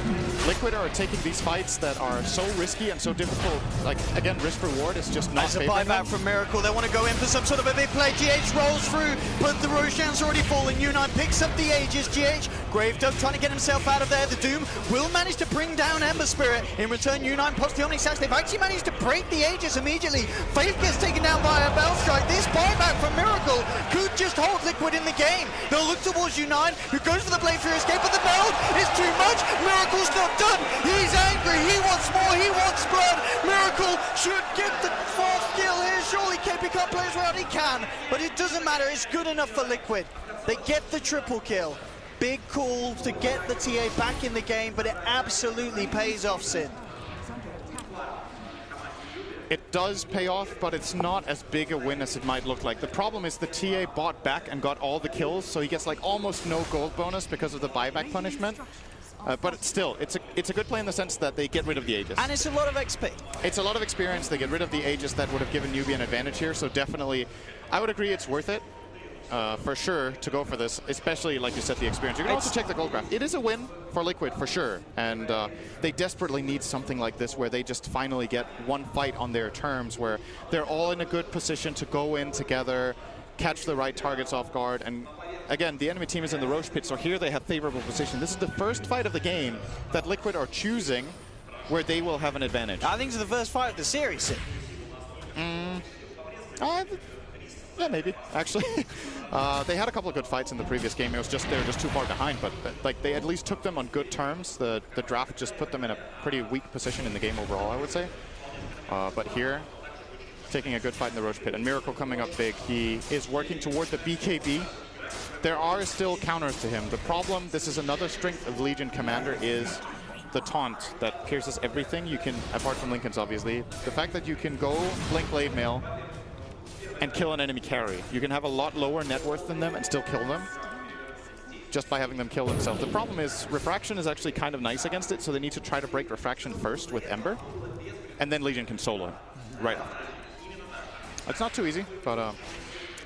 Liquid are taking these fights that are so risky and so difficult. Like, again, risk-reward is just not There's a buyback from Miracle. They want to go in for some sort of a big play. GH rolls through, but the Roshan's already falling. U9 picks up the Aegis. GH Gravedove trying to get himself out of there. The Doom will manage to bring down Ember Spirit. In return, U9 pops the Omni Sash. They've actually managed to break the Aegis immediately. Faith gets taken down by a Bell Strike. This buyback from Miracle could just hold Liquid in the game. They'll look towards U9, who goes for the Blade Fury escape, but the build is too much. Miracle's not done. He's angry. He wants more. He wants blood. Miracle should get the fourth kill here. Surely KP can't play as well. He can, but it doesn't matter. It's good enough for Liquid. They get the triple kill. Big call to get the TA back in the game, but it absolutely pays off, Sin. It does pay off, but it's not as big a win as it might look like. The problem is the TA bought back and got all the kills, so he gets like almost no gold bonus because of the buyback punishment. But it's still, it's a good play in the sense that they get rid of the Aegis. And it's a lot of XP. It's a lot of experience. They get rid of the Aegis that would have given Newbee an advantage here, so definitely, I would agree it's worth it. For sure to go for this, especially like you said, the experience. You can also check the gold graph. It is a win for Liquid for sure, and they desperately need something like this where they just finally get one fight on their terms, where they're all in a good position to go in together, catch the right targets off guard, and again, the enemy team is in the Roche pit, so here they have favorable position. This is the first fight of the game that Liquid are choosing where they will have an advantage. I think it's the first fight of the series, Sid. Yeah, maybe, actually. They had a couple of good fights in the previous game. It was just, they were just too far behind, but like they at least took them on good terms. The draft just put them in a pretty weak position in the game overall, I would say. But here, taking a good fight in the Roche pit, and Miracle coming up big. He is working toward the BKB. There are still counters to him. The problem, this is another strength of Legion Commander, is the taunt that pierces everything. You can, apart from Linken's obviously, the fact that you can go Blink Blade Mail and kill an enemy carry. You can have a lot lower net worth than them and still kill them just by having them kill themselves. The problem is Refraction is actually kind of nice against it, so they need to try to break Refraction first with Ember, and then Legion can solo right off. It's not too easy, but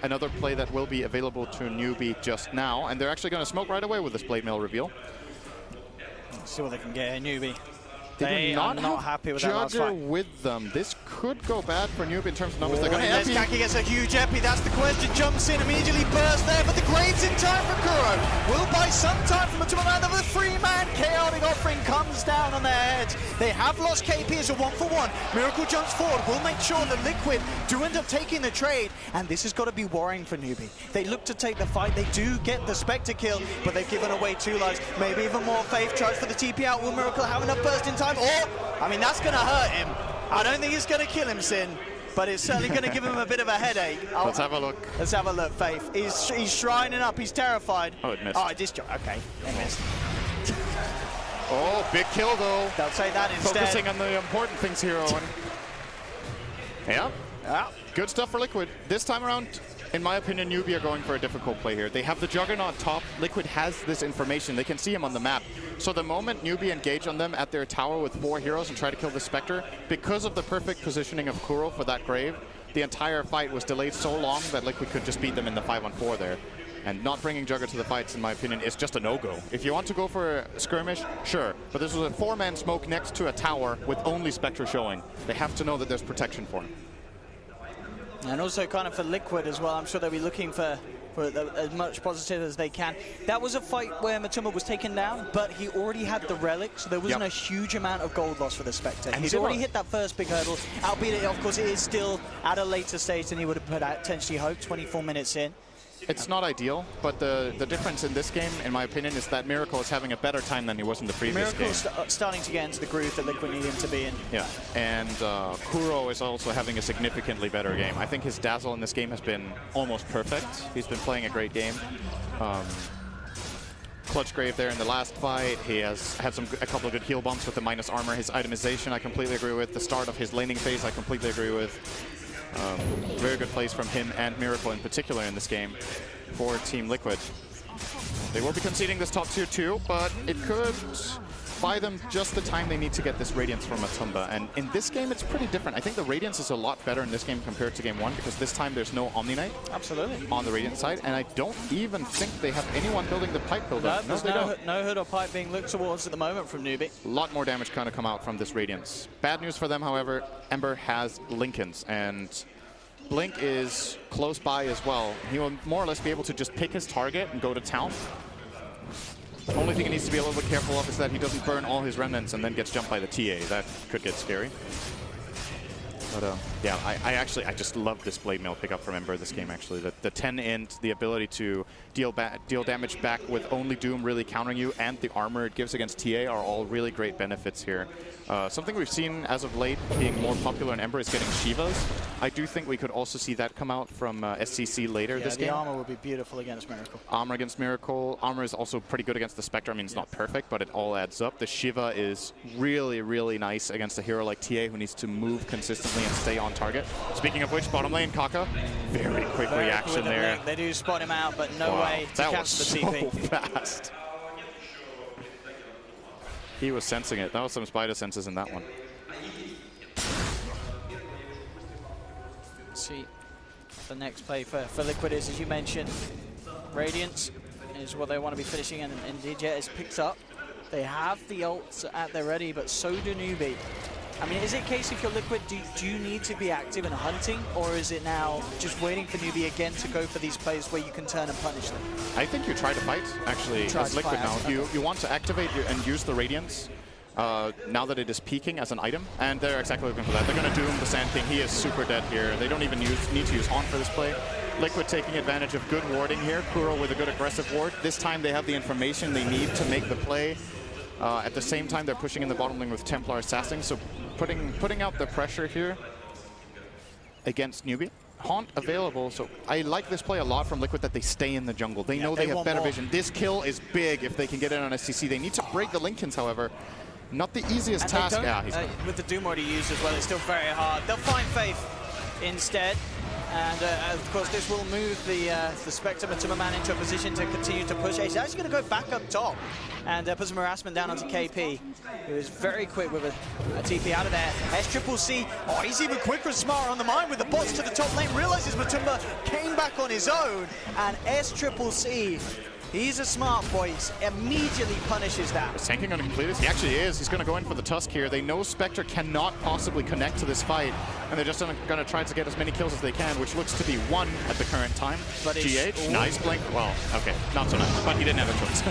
another play that will be available to Newbee just now, and they're actually going to smoke right away with this Blade Mail reveal. Let's see what they can get here, Newbee. They are not happy with that last Jugger fight. with them. This could go bad for Newbee in terms of numbers. They're going to Kaki gets a huge epi, that's the question. Jumps in, immediately bursts there, but the Graves in time for Kuro. Will buy some time from the Tomorrow. The three-man chaotic offering comes down on their heads. They have lost KP as a 1-for-1. Miracle jumps forward, will make sure that Liquid do end up taking the trade, and this has got to be worrying for Newbee. They look to take the fight, they do get the Spectre kill, but they've given away 2 lives. Maybe even more. Faith tries for the TP out. Will Miracle have enough burst in time? Or, I mean, that's going to hurt him. I don't think it's going to kill him, Sin, but it's certainly going to give him a bit of a headache. Let's have a look. Let's have a look, Faith. He's shrining up, he's terrified. Oh, it missed. Oh, it just, okay, it missed. Oh, big kill though. They'll take that instead. Focusing on the important things here, Owen. Yeah. Good stuff for Liquid. This time around, in my opinion, Newbee are going for a difficult play here. They have the Juggernaut top. Liquid has this information. They can see him on the map. So the moment Newbee engage on them at their tower with 4 heroes and try to kill the Spectre, because of the perfect positioning of Kuro for that Grave, the entire fight was delayed so long that Liquid could just beat them in the 5-on-4 there. And not bringing Jugger to the fights, in my opinion, is just a no-go. If you want to go for a skirmish, sure. But this was a 4-man smoke next to a tower with only Spectre showing. They have to know that there's protection for him. And also kind of for Liquid as well, I'm sure they'll be looking for as much positive as they can. That was a fight where Matuma was taken down, but he already had the relic, so there wasn't a huge amount of gold loss for the Spectre. And he's already hit that first big hurdle, albeit, of course, it is still at a later stage than he would have potentially hoped, 24 minutes in. It's not ideal, but the difference in this game, in my opinion, is that Miracle is having a better time than he was in the previous game. Miracle's starting to get into the groove that Liquid need him to be in. Yeah, and Kuro is also having a significantly better game. I think his dazzle in this game has been almost perfect. He's been playing a great game. Clutch Grave there in the last fight. He has had a couple of good heal bumps with the minus armor. His itemization, I completely agree with. The start of his laning phase, I completely agree with. Very good plays from him and Miracle in particular in this game for Team Liquid. They will be conceding this top tier too, but it could buy them just the time they need to get this Radiance from Matumba. And in this game, it's pretty different. I think the Radiance is a lot better in this game compared to game 1 because this time there's no Omni Knight. Absolutely. On the Radiant side, and I don't even think they have anyone building the pipe builder. No, they don't. No hood or pipe being looked towards at the moment from Newbee. A lot more damage kind of come out from this Radiance. Bad news for them, however, Ember has Linken's, and Blink is close by as well. He will more or less be able to just pick his target and go to town. Only thing he needs to be a little bit careful of is that he doesn't burn all his remnants and then gets jumped by the TA. That could get scary. But yeah, I just love this Blade Mail pickup from Ember this game, actually. The 10 int, the ability to deal damage back with only Doom really countering you, and the armor it gives against TA are all really great benefits here. Something we've seen as of late being more popular in Ember is getting Shivas. I do think we could also see that come out from SCC later this game. The armor would be beautiful against Miracle. Armor against Miracle. Armor is also pretty good against the Spectre. I mean, it's not perfect, but it all adds up. The Shiva is really, really nice against a hero like TA who needs to move consistently and stay on target. Speaking of which, bottom lane, Kaka. Very quick reaction there. They do spot him out, but no way to catch the TP. So fast. He was sensing it. That was some spider senses in that one. See, the next play for Liquid is, as you mentioned, Radiance is what they want to be finishing, and indeed, yeah, it's picked up. They have the ults at their ready, but so do Newbee. I mean, is it a case if you're Liquid, do you need to be active in hunting, or is it now just waiting for Newbee again to go for these plays where you can turn and punish them? I think you try to fight, actually, as Liquid now. You want to activate and use the Radiance now that it is peaking as an item, and they're exactly looking for that. They're going to Doom the Sand King. He is super dead here. They don't even need to use Haunt for this play. Liquid taking advantage of good warding here. Kuro with a good aggressive ward. This time they have the information they need to make the play. At the same time, they're pushing in the bottom lane with Templar Assassin, so putting out the pressure here against Newbee. Haunt available, so I like this play a lot from Liquid that they stay in the jungle. They know they have better vision. This kill is big if they can get in on SCC. They need to break the Lincolns, however. Not the easiest task. With the Doom already used as well, it's still very hard. They'll find Faith instead. And of course, this will move the Spectre Matuma into a position to continue to push. He's actually going to go back up top and put some harassment down onto KP, who is very quick with a TP out of there. SCCC, oh, he's even quicker and smarter on the mine with the bots to the top lane. Realizes Matuma came back on his own, and SCCC, he's a smart boy. He immediately punishes that. Is tanking going to complete this? He actually is. He's going to go in for the Tusk here. They know Spectre cannot possibly connect to this fight, and they're just going to try to get as many kills as they can, which looks to be 1 at the current time. But GH, nice blink. Well, okay, not so nice, but he didn't have a choice.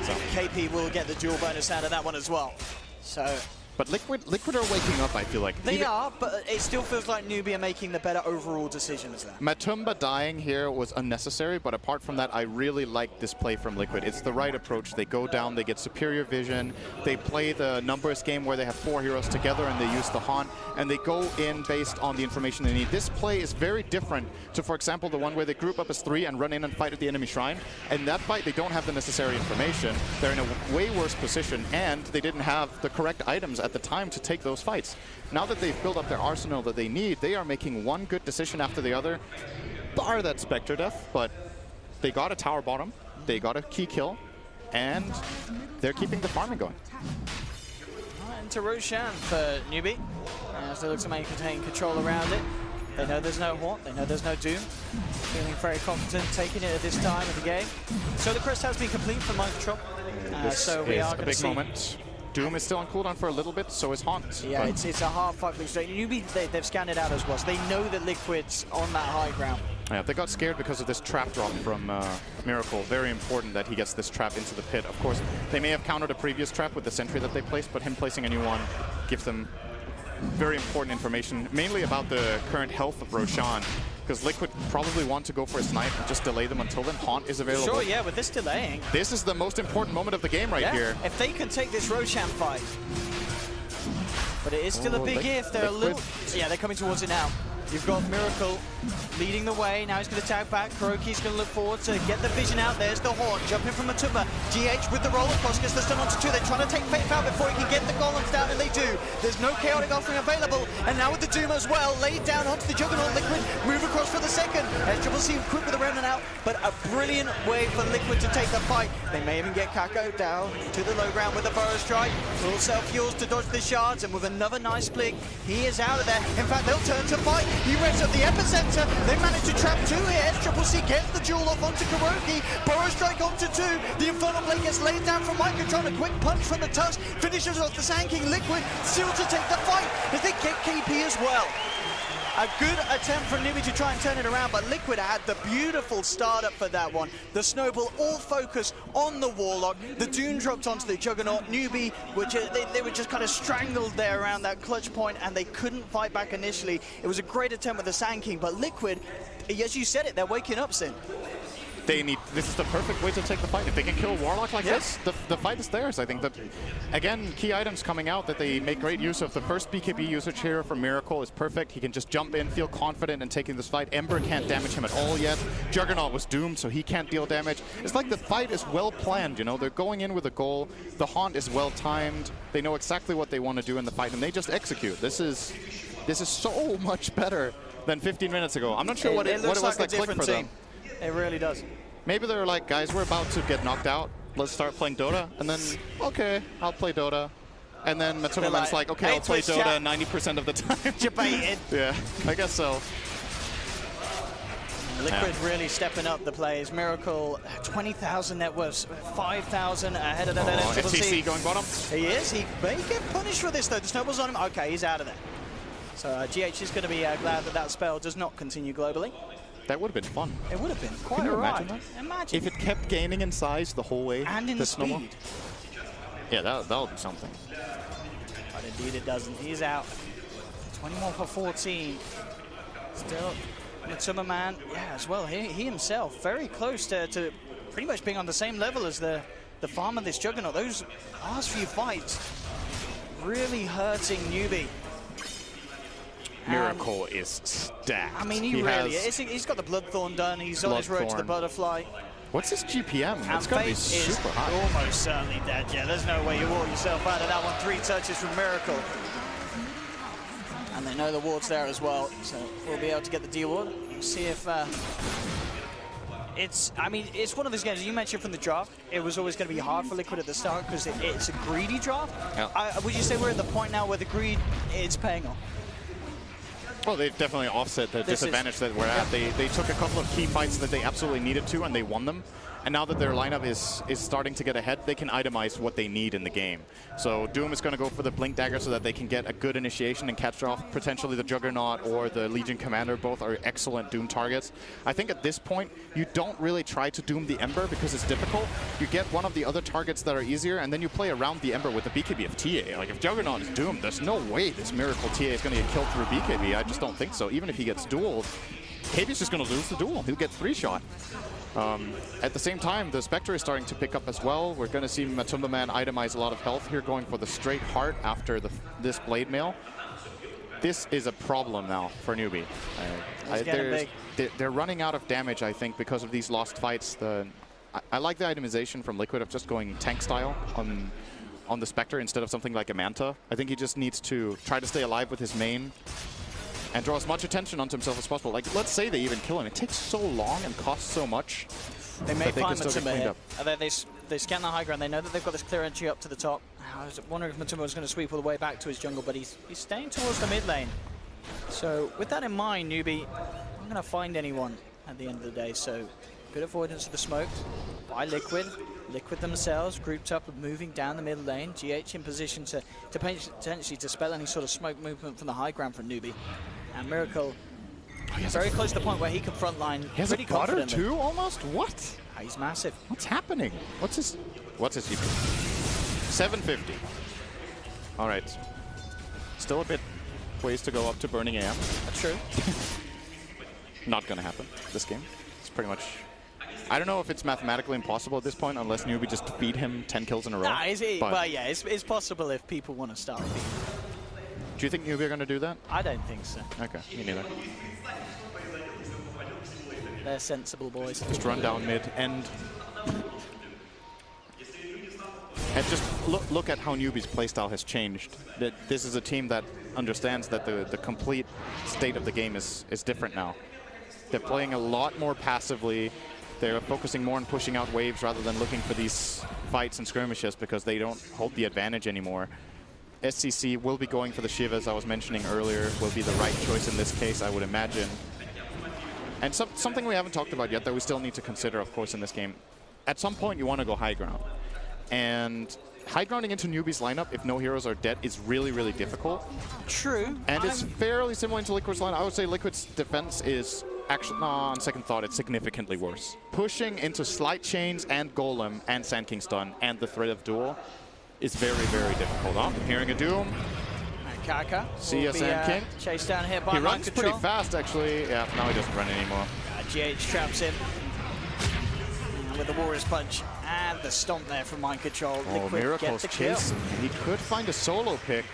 So KP will get the dual bonus out of that one as well. So. But Liquid are waking up, I feel like. They are, but it still feels like Newbee are making the better overall decisions there. Matumba dying here was unnecessary, but apart from that, I really like this play from Liquid. It's the right approach. They go down, they get superior vision, they play the numbers game where they have 4 heroes together and they use the Haunt, and they go in based on the information they need. This play is very different to, for example, the one where they group up as 3 and run in and fight at the enemy shrine. In that fight, they don't have the necessary information. They're in a way worse position, and they didn't have the correct items at the time to take those fights. Now that they've built up their arsenal that they need, they are making one good decision after the other, bar that Spectre death, but they got a tower bottom, they got a key kill, and they're keeping the farming going. Into Roshan for Newbee, as they look to maintain control around it. They know there's no Haunt, they know there's no Doom. Feeling very confident taking it at this time of the game. So the crest has been complete for Mind Control. So we are going to see... moment. Doom is still on cooldown for a little bit, so is Haunt. Yeah, it's a hard fight for straight. Newbee, they've scanned it out as well, so they know that Liquid's on that high ground. Yeah, they got scared because of this trap drop from Miracle. Very important that he gets this trap into the pit. Of course, they may have countered a previous trap with the sentry that they placed, but him placing a new one gives them very important information, mainly about the current health of Roshan. Because Liquid probably want to go for a snipe and just delay them until then. Haunt is available. Sure, yeah, with this delaying. This is the most important moment of the game right here. If they can take this Roshan fight. But it is still a big if. They're a little... Yeah, they're coming towards it now. You've got Miracle leading the way. Now he's going to tag back. Kuroki's going to look forward to get the vision out. There's the Haunt jumping from Matumba. GH with the roller cross gets the stun onto 2. They're trying to take Faith out before he can get the golems down, and they do. There's no chaotic offering available. And now with the Doom as well, laid down onto the Juggernaut. Liquid move across for the second. SCCC quick with the remnant out, but a brilliant way for Liquid to take the fight. They may even get Kako down to the low ground with the Burrow Strike. Full self-fuels to dodge the shards, and with another nice blink, he is out of there. In fact, they'll turn to fight. He revs up the epicenter. They manage to trap 2 here. SCCC gets the jewel off onto Kuroki. Burrow Strike onto 2. The Infernal Blade gets laid down from Microtron. A quick punch from the Tusk finishes off the Sand King. Liquid still to take the fight as they get KP as well. A good attempt from Newbee to try and turn it around, but Liquid had the beautiful startup for that one. The snowball all focused on the Warlock. The Doom dropped onto the Juggernaut. Newbee, they were just kind of strangled there around that clutch point, and they couldn't fight back initially. It was a great attempt with the Sand King, but Liquid, as you said it, they're waking up, Sin. This is the perfect way to take the fight. If they can kill Warlock like this, the fight is theirs. I think that, again, key items coming out that they make great use of. The first BKB usage here from Miracle is perfect. He can just jump in, feel confident in taking this fight. Ember can't damage him at all yet. Juggernaut was doomed, so he can't deal damage. It's like the fight is well planned, you know? They're going in with a goal. The haunt is well timed. They know exactly what they want to do in the fight, and they just execute. This is so much better than 15 minutes ago. I'm not sure what it was that clicked for them. It really does. Maybe they're like, guys, we're about to get knocked out. Let's start playing Dota. And then, okay, I'll play Dota. And then Matsumoman's like, okay, I'll play Dota 90% of the time. Debated. Yeah, I guess so. Liquid really stepping up the plays. Miracle, 20,000 net worth, 5,000 ahead of the FTC going bottom. He is. He may get punished for this, though. The snowball's on him. Okay, he's out of there. So GH is going to be glad that that spell does not continue globally. That would have been fun. It would have been quite Can you alright. imagine that? Imagine. If it kept gaining in size the whole way. And in speed. Yeah, that'll be something. But indeed it doesn't. He's out. 21 for 14. Still, Matsumoman, yeah, as well. He himself very close to pretty much being on the same level as the farm of this Juggernaut. Those last few fights really hurting Newbee. Miracle is stacked. I mean, he really is. He's got the Bloodthorn done. He's on his road to the Butterfly. What's his GPM? It's going to be super high. Almost certainly dead. Yeah, there's no way you walk yourself out of that one. 3 touches from Miracle. And they know the ward's there as well, so we'll be able to get the D ward. See if I mean, it's one of those games, you mentioned from the draft, it was always going to be hard for Liquid at the start because it's a greedy draft. Yeah. Would you say we're at the point now where the greed is paying off? Well, they've definitely offset the disadvantage that we're at. They took a couple of key fights that they absolutely needed to, and they won them. And now that their lineup is starting to get ahead, they can itemize what they need in the game. So Doom is going to go for the Blink Dagger so that they can get a good initiation and catch off potentially the Juggernaut or the Legion Commander. Both are excellent Doom targets. I think at this point, you don't really try to Doom the Ember because it's difficult. You get one of the other targets that are easier, and then you play around the Ember with the BKB of TA. Like, if Juggernaut is doomed, there's no way this Miracle TA is going to get killed through BKB. I just don't think so. Even if he gets dueled, KB's just going to lose the duel. He'll get 3-shot. At the same time, the Spectre is starting to pick up as well. We're going to see Matsumoman itemize a lot of health here, going for the straight heart after this Blade Mail. This is a problem now for Newbee. They're running out of damage, I think, because of these lost fights. I like the itemization from Liquid of just going tank style on the Spectre instead of something like a Manta. I think he just needs to try to stay alive with his main and draw as much attention onto himself as possible. Like, let's say they even kill him. It takes so long and costs so much. They may find Matsumoman here. They scan the high ground. They know that they've got this clear entry up to the top. I was wondering if Matsumoman was going to sweep all the way back to his jungle, but he's staying towards the mid lane. So with that in mind, Newbee, I'm going to find anyone at the end of the day. So good avoidance of the smoke by Liquid. Liquid themselves grouped up and moving down the middle lane. GH in position to potentially dispel any sort of smoke movement from the high ground from Newbee. And Miracle very close to the point where he can frontline pretty confidently. He has a butter too, almost? What? He's massive. What's happening? What's his GP? 750. All right. Still a bit ways to go up to Burning AM. That's true. Not going to happen this game. It's pretty much... I don't know if it's mathematically impossible at this point unless Newbee just feed him 10 kills in a row. Nah, well, yeah, it's possible if people want to start feeding. Do you think Newbee are going to do that? I don't think so. Okay, me neither. They're sensible boys. Just run down mid and just look at how Newbee's playstyle has changed. This is a team that understands that the complete state of the game is different now. They're playing a lot more passively. They're focusing more on pushing out waves rather than looking for these fights and skirmishes because they don't hold the advantage anymore. SCC will be going for the Shiv, as I was mentioning earlier, will be the right choice in this case, I would imagine. And something we haven't talked about yet that we still need to consider, of course, in this game. At some point, you want to go high ground. And high grounding into Newbee's lineup if no heroes are dead is really, really difficult. True. And it's fairly similar to Liquid's lineup. I would say Liquid's defense is actually, no, on second thought, it's significantly worse. Pushing into Slight Chains and Golem and Sand King Stun and the threat of Duel is very, very difficult. Oh, hearing a Doom. And Kaka See ya, Sand King. Chased down here by He Mind runs Control. pretty fast, actually. Yeah, now he doesn't run anymore. GH traps him. And with the Warrior's Punch and the stomp there from Mind Control. Oh, Liquid Miracle's get the kill. chasing. He could find a solo pick.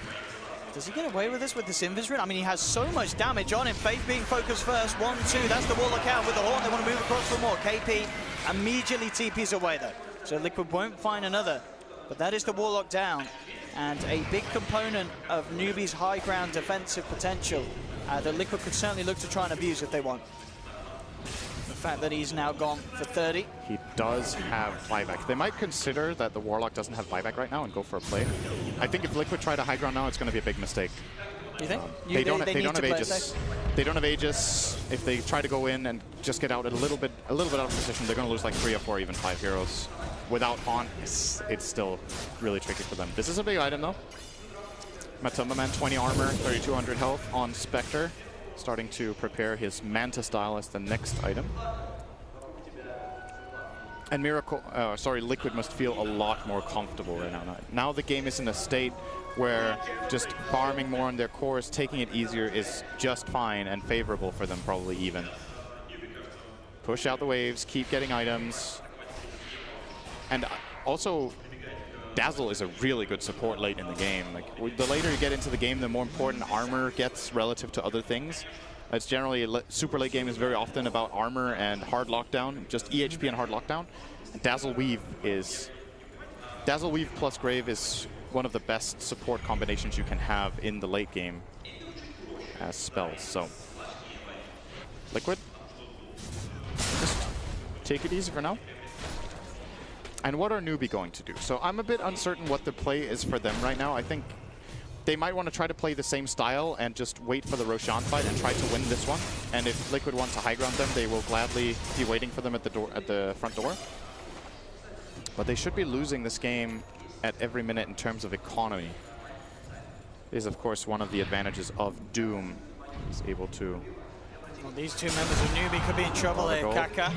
Does he get away with this with this Invis Rune? I mean, he has so much damage on him. Faith being focused first. 1-2. That's the Warlock out with the Horn. They want to move across for more. KP immediately TPs away, though. So Liquid won't find another. But that is the Warlock down. And a big component of Newbee's high ground defensive potential that Liquid could certainly look to try and abuse if they want. The fact that he's now gone for 30. He does have buyback. They might consider that the Warlock doesn't have buyback right now and go for a play. I think if Liquid try to high ground now, it's going to be a big mistake. You think? They don't have Aegis. They don't have Aegis. If they try to go in and just get out a little bit out of position, they're going to lose like 3 or 4, even 5 heroes. Without Haunt, it's still really tricky for them. This is a big item though. Matumba Man, 20 armor, 3200 health on Spectre. Starting to prepare his Manta style as the next item. And Liquid must feel a lot more comfortable right now. Now the game is in a state where just farming more on their cores, taking it easier is just fine and favorable for them, probably even. Push out the waves, keep getting items. And also, Dazzle is a really good support late in the game. Like, the later you get into the game, the more important armor gets relative to other things. It's generally, super late game is very often about armor and hard lockdown, just EHP and hard lockdown. Dazzle Weave plus Grave is one of the best support combinations you can have in the late game as spells. So, Liquid, just take it easy for now. And what are Newbee going to do? So I'm a bit uncertain what the play is for them right now. I think they might want to try to play the same style and just wait for the Roshan fight and try to win this one. And if Liquid wants to high ground them, they will gladly be waiting for them at the front door. But they should be losing this game at every minute in terms of economy. Is of course one of the advantages of Doom. He's able to. Well, these two members of Newbee could be in trouble here. Kaka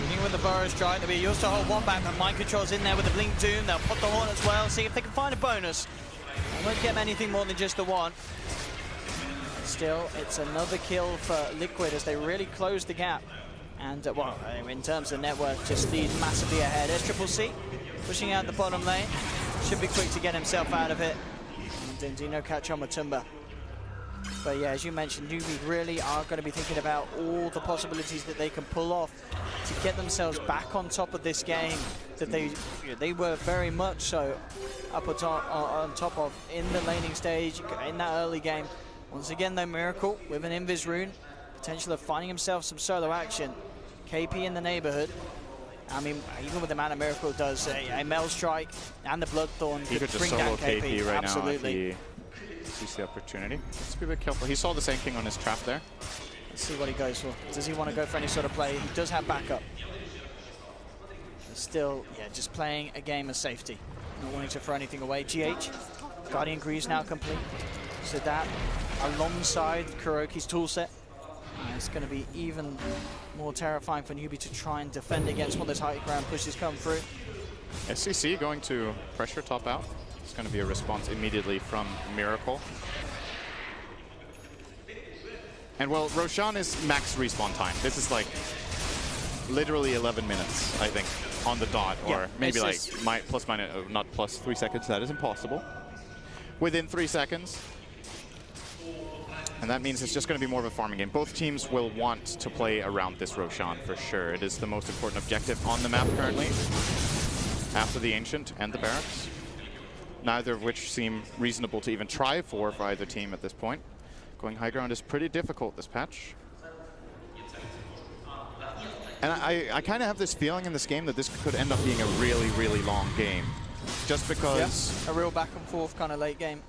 leading with the Burrow Strike. They'll be used to hold one back, but Mind Control's in there with the Blink Doom. They'll put the Horn as well, see if they can find a bonus. They won't get anything more than just the one. Still, it's another kill for Liquid as they really close the gap. And, well, in terms of net worth, just lead massively ahead. SCCC pushing out the bottom lane. Should be quick to get himself out of it. And Dino catch on Matumba. But yeah, as you mentioned, Newbee really are going to be thinking about all the possibilities that they can pull off to get themselves back on top of this game that they were very much so up on top of in the laning stage, in that early game. Once again, though, Miracle with an Invis Rune, potential of finding himself some solo action. KP in the neighborhood. I mean, even with the Mana Miracle does a Mel Strike and the Bloodthorn he could just bring solo down KP. right Absolutely. now. Sees the opportunity. Let's be a bit careful. He saw the Sand King on his trap there. Let's see what he goes for. Does he want to go for any sort of play? He does have backup. But still, yeah, just playing a game of safety. Not wanting to throw anything away. GH, Guardian Greaves now complete. So that, alongside Kuroki's toolset, it's going to be even more terrifying for Newbee to try and defend against when those high ground pushes come through. SCC going to pressure top out. It's going to be a response immediately from Miracle. And well, Roshan is max respawn time. This is like literally 11 minutes, I think, on the dot, or yeah, maybe like plus minus, not plus 3 seconds. That is impossible. Within 3 seconds. And that means it's just going to be more of a farming game. Both teams will want to play around this Roshan for sure. It is the most important objective on the map currently, after the Ancient and the Barracks. Neither of which seem reasonable to even try for either team at this point. Going high ground is pretty difficult this patch. And I kind of have this feeling in this game that this could end up being a really, really long game. Just because... Yeah, a real back and forth kind of late game.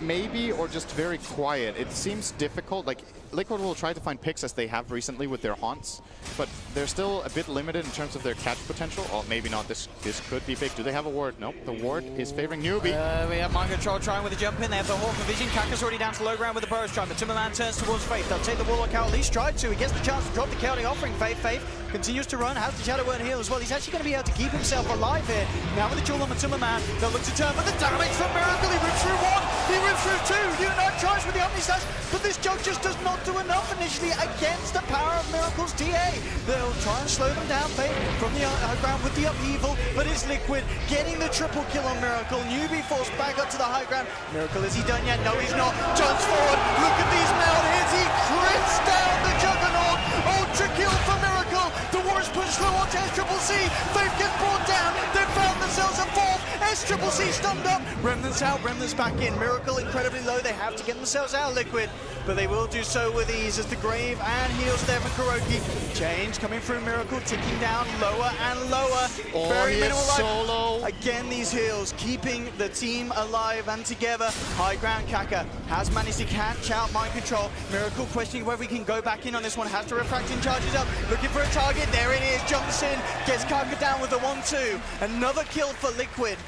Maybe, or just very quiet. It seems difficult. Like, Liquid will try to find picks as they have recently with their haunts, but they're still a bit limited in terms of their catch potential. Oh, maybe not. This could be big. Do they have a ward? Nope. The ward is favoring Newbee. We have Mind Control trying with the jump in. They have the Hawk and Vision. Kaka's already down to low ground with the Burrow Strike. The Timberman turns towards Faith. They'll take the Warlock out. At least try to. He gets the chance to drop the chaotic offering. Faith continues to run. Has the Shadow Word heal as well. He's actually going to be able to keep himself alive here. Now with the Jewel on the Timberman, they'll look to turn, but the damage from Miracle. He rips through one. He rips through two. Unite tries with the Omni Slash, but this jug just does not do enough initially against the power of Miracle's TA. They'll try and slow them down, Faith, from the high ground with the upheaval, but it's Liquid getting the triple kill on Miracle. Newbee forced back up to the high ground. Miracle, is he done yet? No, he's not. Turns forward. Look at these meld hits. He crits down the Juggernaut. Ultra kill for Miracle. The Warriors push slow onto SCCC. Faith gets brought down. They found themselves a fourth. SCCC stunned up. Remnants out. Remnants back in. Miracle incredibly low. They have to get themselves out, Liquid, but they will do so with ease as the Grave and heals there for Kuroki. Change coming through Miracle, ticking down lower and lower. Oh, very minimal life. Solo. Again, these heals keeping the team alive and together. High ground. Kaka has managed to catch out Mind Control. Miracle questioning whether we can go back in on this one. Has to refract and charges up. Looking for a target. There it is. Jumps in. Gets Kaka down with the 1-2. Another kill for Liquid.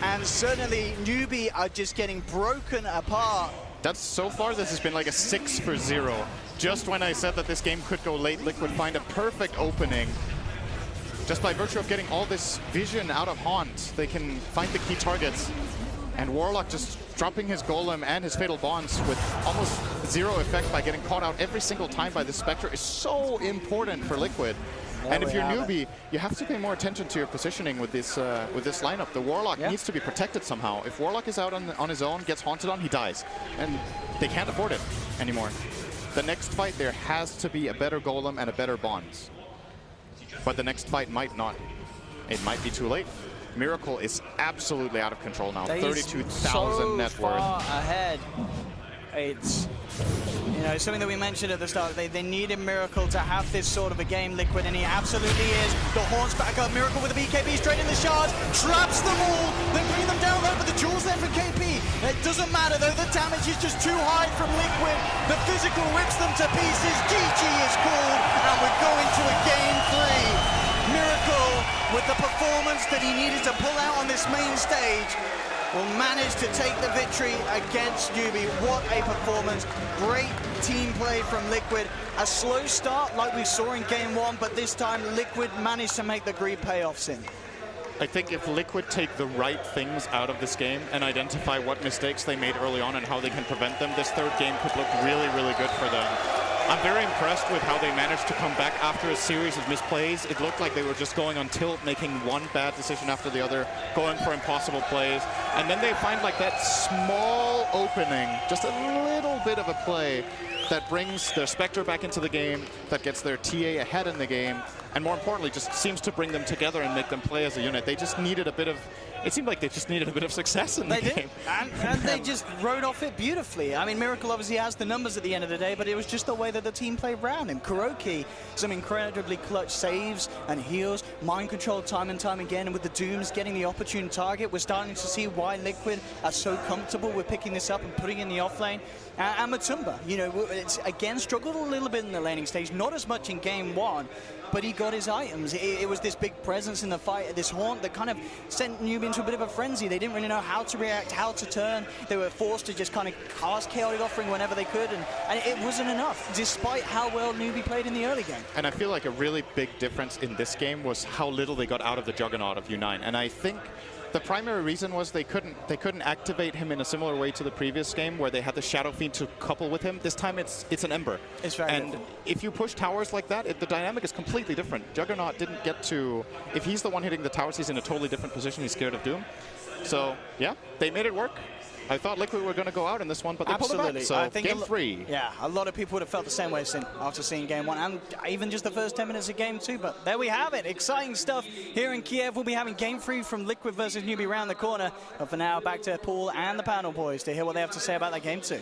And certainly Newbee are just getting broken apart. That's so far, this has been like a 6-for-0. Just when I said that this game could go late, Liquid find a perfect opening. Just by virtue of getting all this vision out of Haunt, they can find the key targets. And Warlock just dropping his Golem and his Fatal Bonds with almost zero effect by getting caught out every single time by the Spectre is so important for Liquid. And if you're Newbee, you have to pay more attention to your positioning with this lineup. The Warlock needs to be protected somehow. If Warlock is out on his own, gets haunted on, he dies. And they can't afford it anymore. The next fight, there has to be a better Golem and a better Bonds. But the next fight might not. It might be too late. Miracle is absolutely out of control now. 32,000 net worth. Ahead. It's, you know, something that we mentioned at the start. They needed Miracle to have this sort of a game, Liquid, and he absolutely is. The Haunts back up. Miracle with the BKB straight in the shards. Traps them all. Then bring them down low, but the Jewel's there for KP. It doesn't matter, though. The damage is just too high from Liquid. The physical rips them to pieces. GG is called, and we're going to a game 3. Miracle, with the performance that he needed to pull out on this main stage, will manage to take the victory against Newbee. What a performance. Great team play from Liquid. A slow start like we saw in game 1, but this time Liquid managed to make the greed payoffs in. I think if Liquid take the right things out of this game and identify what mistakes they made early on and how they can prevent them, this third game could look really, really good for them. I'm very impressed with how they managed to come back after a series of misplays. It looked like they were just going on tilt, making one bad decision after the other, going for impossible plays. And then they find like that small opening, just a little bit of a play that brings their Spectre back into the game, that gets their TA ahead in the game, and more importantly, just seems to bring them together and make them play as a unit. They just needed a bit of, it seemed like they just needed a bit of success in the game. And they just rode off it beautifully. I mean, Miracle obviously has the numbers at the end of the day, but it was just the way that the team played around him. Kuroki, some incredibly clutch saves and heals, mind control time and time again, and with the Dooms getting the opportune target, we're starting to see why Liquid are so comfortable with picking this up and putting in the offlane. And Matumba, you know, it's again struggled a little bit in the laning stage, not as much in game 1, but he got his items. It was this big presence in the fight, this haunt that kind of sent Newbee into a bit of a frenzy. They didn't really know how to react, how to turn. They were forced to just kind of cast Chaotic Offering whenever they could, and it wasn't enough, despite how well Newbee played in the early game. And I feel like a really big difference in this game was how little they got out of the Juggernaut of U9. And I think the primary reason was they couldn't activate him in a similar way to the previous game where they had the Shadow Fiend to couple with him. This time it's an Ember. It's very and different. If you push towers like that, the dynamic is completely different. Juggernaut didn't get to, if he's the one hitting the towers, he's in a totally different position. He's scared of Doom. So yeah, they made it work. I thought Liquid were going to go out in this one, but they pulled it back. So I think game 3. Yeah, a lot of people would have felt the same way after seeing game 1, and even just the first 10 minutes of game 2. But there we have it. Exciting stuff here in Kiev. We'll be having game 3 from Liquid versus Newbee round the corner. But for now, back to Paul and the panel boys to hear what they have to say about that game 2.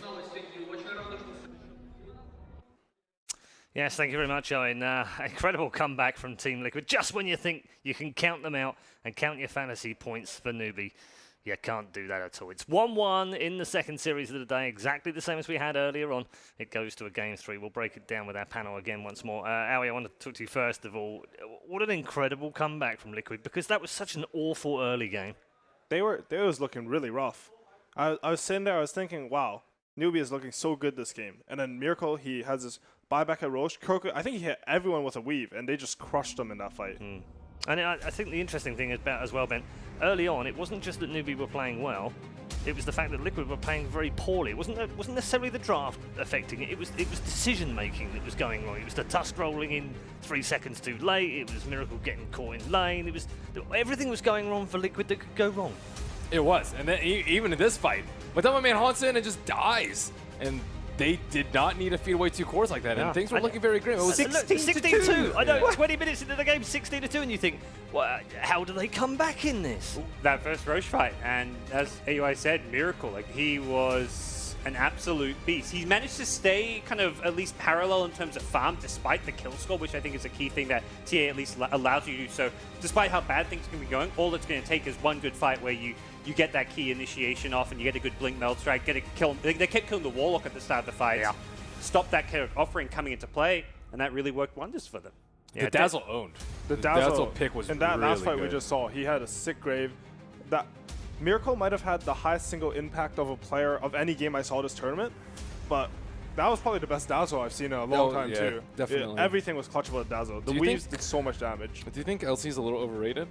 Yes, thank you very much, Owen. Incredible comeback from Team Liquid, just when you think you can count them out and count your fantasy points for Newbee. You can't do that at all. It's 1-1 in the second series of the day, exactly the same as we had earlier on. It goes to a game 3. We'll break it down with our panel again once more. Aoi, I want to talk to you first of all. What an incredible comeback from Liquid, because that was such an awful early game. They was looking really rough. I was sitting there, I was thinking, wow, Newbee is looking so good this game. And then Miracle, he has this buyback at Roche. Kurko, I think he hit everyone with a weave, and they just crushed them in that fight. And I think the interesting thing about as well, Ben, early on, it wasn't just that Newbee were playing well. It was the fact that Liquid were playing very poorly. It wasn't necessarily the draft affecting it. It was decision making that was going wrong. It was the Tusk rolling in 3 seconds too late. It was Miracle getting caught in lane. Everything was going wrong for Liquid that could go wrong. It was, and then even in this fight, but then my man haunts in and just dies, and they did not need to feed away 2 cores like that, and things were looking very grim. It was 16-2. I know, 20 minutes into the game, 16-2, and you think, well, how do they come back in this? That first Roche fight, and as AUI said, Miracle, like he was an absolute beast. He managed to stay kind of at least parallel in terms of farm despite the kill score, which I think is a key thing that TA at least allows you to do. So despite how bad things can be going, all it's going to take is one good fight where you get that key initiation off and you get a good blink meld strike, get a kill. They kept killing the Warlock at the start of the fight. Yeah. Stop that kind of offering coming into play, and that really worked wonders for them. Yeah, the Dazzle owned. The Dazzle pick was in that really last fight good. we just saw, he had a sick grave. That Miracle might have had the highest single impact of a player of any game I saw this tournament, but that was probably the best Dazzle I've seen in a long time too. Definitely. Everything was clutchable with Dazzle. The weaves did so much damage. Do you think LC's a little overrated?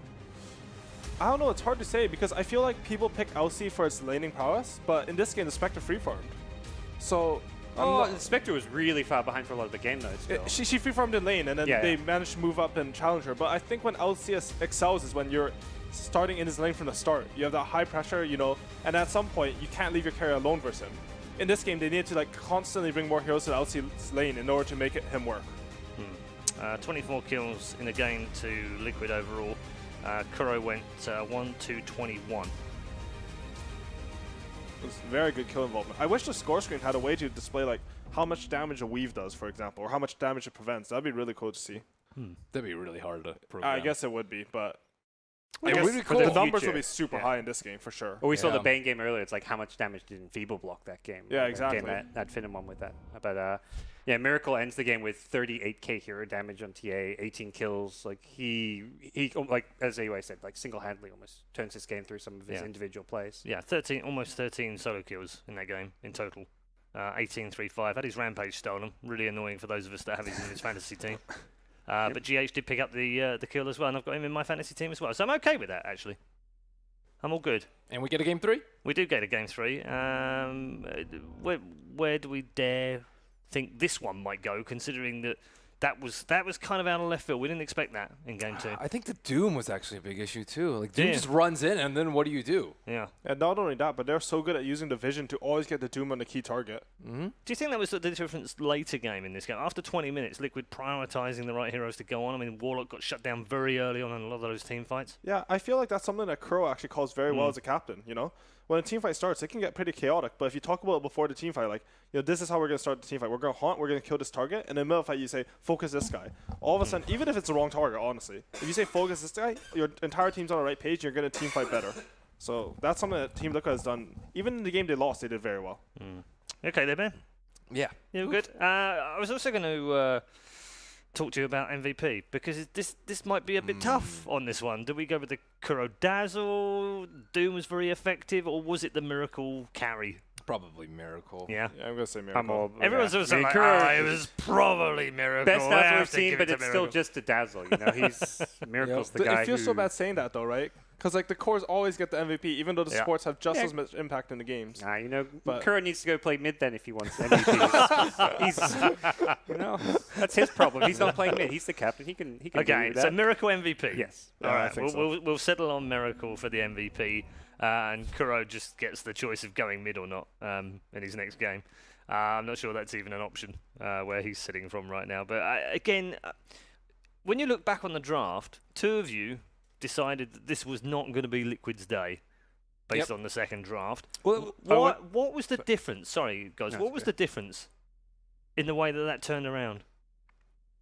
I don't know, it's hard to say because I feel like people pick LC for its laning prowess, but in this game the Spectre free farmed. So the Spectre was really far behind for a lot of the game though. Still. She free farmed in lane and then they managed to move up and challenge her. But I think when LC excels is when you're starting in his lane from the start. You have that high pressure, you know, and at some point you can't leave your carry alone versus him. In this game they need to like constantly bring more heroes to the LC's lane in order to make him work. 24 kills in the game to Liquid overall. Kuro went 1-2-21. It was very good kill involvement. I wish the score screen had a way to display like how much damage a weave does, for example, or how much damage it prevents. That'd be really cool to see. That'd be really hard to program. I guess it would be, but I guess really cool. The numbers would be super high in this game for sure. Well, we saw the Bane game earlier. It's like how much damage did Enfeeble block that game? Yeah, exactly. That Finnan one with that. But yeah, Miracle ends the game with 38k hero damage on TA, 18 kills. Like he like as AUA said, like single-handedly almost turns this game through some of his individual plays. Yeah, almost 13 solo kills in that game in total. 18-3-5. Had his rampage stolen. Really annoying for those of us that have him in his fantasy team. But GH did pick up the kill as well, and I've got him in my fantasy team as well. So I'm okay with that, actually. I'm all good. And we get a game 3? We do get a game 3. Where do we dare think this one might go, considering that was kind of out of left field. We didn't expect that in game 2. I think the Doom was actually a big issue too. Like Doom Yeah. just runs in, and then what do you do? Yeah. And not only that, but they're so good at using the vision to always get the Doom on the key target. Do you think that was the difference later game in this game? After 20 minutes, Liquid prioritizing the right heroes to go on. I mean, Warlock got shut down very early on in a lot of those team fights. Yeah, I feel like that's something that Kuro actually calls very well as a captain, you know? When a team fight starts, it can get pretty chaotic, but if you talk about it before the team fight, like, you know, this is how we're going to start the team fight. We're going to haunt, we're going to kill this target, and in the middle of the fight, you say, focus this guy. All of a sudden, even if it's the wrong target, honestly, if you say focus this guy, your entire team's on the right page, and you're going to team fight better. So that's something that Team Liquid has done. Even in the game they lost, they did very well. Okay, there, Ben. Yeah. Yeah, good. I was also going to talk to you about MVP, because this might be a bit tough on this one. Do we go with the Kuro Dazzle? Doom was very effective, or was it the Miracle carry? Probably Miracle. Yeah. Yeah, I'm going to say Miracle. Everyone's always like, it was probably Miracle. Best Dazzle I we've seen, but it's still just a Dazzle. You know, Miracle's the guy. It feels so bad saying that though, right? Because like the cores always get the MVP, even though the supports have just as much impact in the games. Nah, you know, But Kuro needs to go play mid then if he wants MVPs. You know, that's his problem. He's not playing mid. He's the captain. He can. Okay, so Miracle MVP. Yes. All right, I think so. we'll settle on Miracle for the MVP, and Kuro just gets the choice of going mid or not in his next game. I'm not sure that's even an option where he's sitting from right now. But again, when you look back on the draft, two of you decided that this was not going to be Liquid's day based on the second draft. Well, what was the difference? Sorry, guys. No, what was the difference in the way that turned around?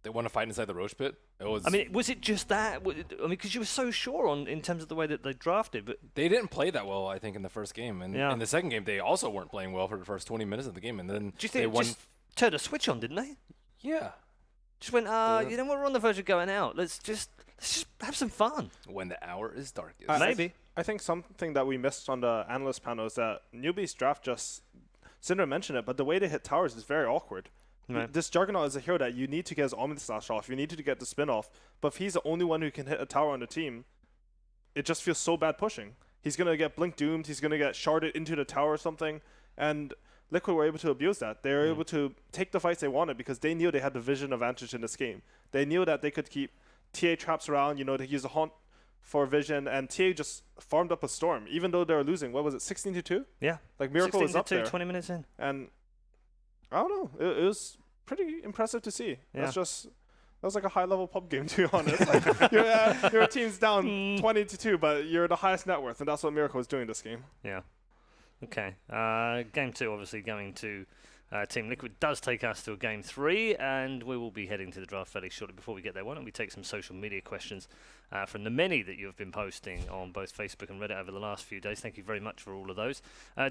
They want to fight inside the Roche pit. It was. I mean, was it just that? I mean, because you were so sure in terms of the way that they drafted, but they didn't play that well, I think, in the first game. And Yeah. in the second game, they also weren't playing well for the first 20 minutes of the game. And then do you they think won. just turned a switch on, didn't they? Yeah. Just went, you know what, we're on the verge of going out. Let's just have some fun. When the hour is darkest. Maybe. I think something that we missed on the analyst panel is that Newbee's draft just, Cinder mentioned it, but the way they hit towers is very awkward. Right. This Juggernaut is a hero that you need to get his Omni Slash off, you need to get the spin off, but if he's the only one who can hit a tower on the team, it just feels so bad pushing. He's going to get Blink Doomed, he's going to get sharded into the tower or something, and Liquid were able to abuse that. They were able to take the fights they wanted because they knew they had the vision advantage in this game. They knew that they could keep TA traps around, they use a Haunt for vision, and TA just farmed up a Storm, even though they were losing. What was it, 16-2? Yeah. Like, Miracle was up 16-2, there. 20 minutes in. And I don't know, it was pretty impressive to see. Yeah. That was like a high-level pub game, to be honest. Like, your team's down 20-2, but you're the highest net worth, and that's what Miracle was doing this game. Yeah. Okay. Game 2, obviously, going to Team Liquid does take us to a Game 3, and we will be heading to the draft fairly shortly. Before we get there, why don't we take some social media questions from the many that you have been posting on both Facebook and Reddit over the last few days. Thank you very much for all of those.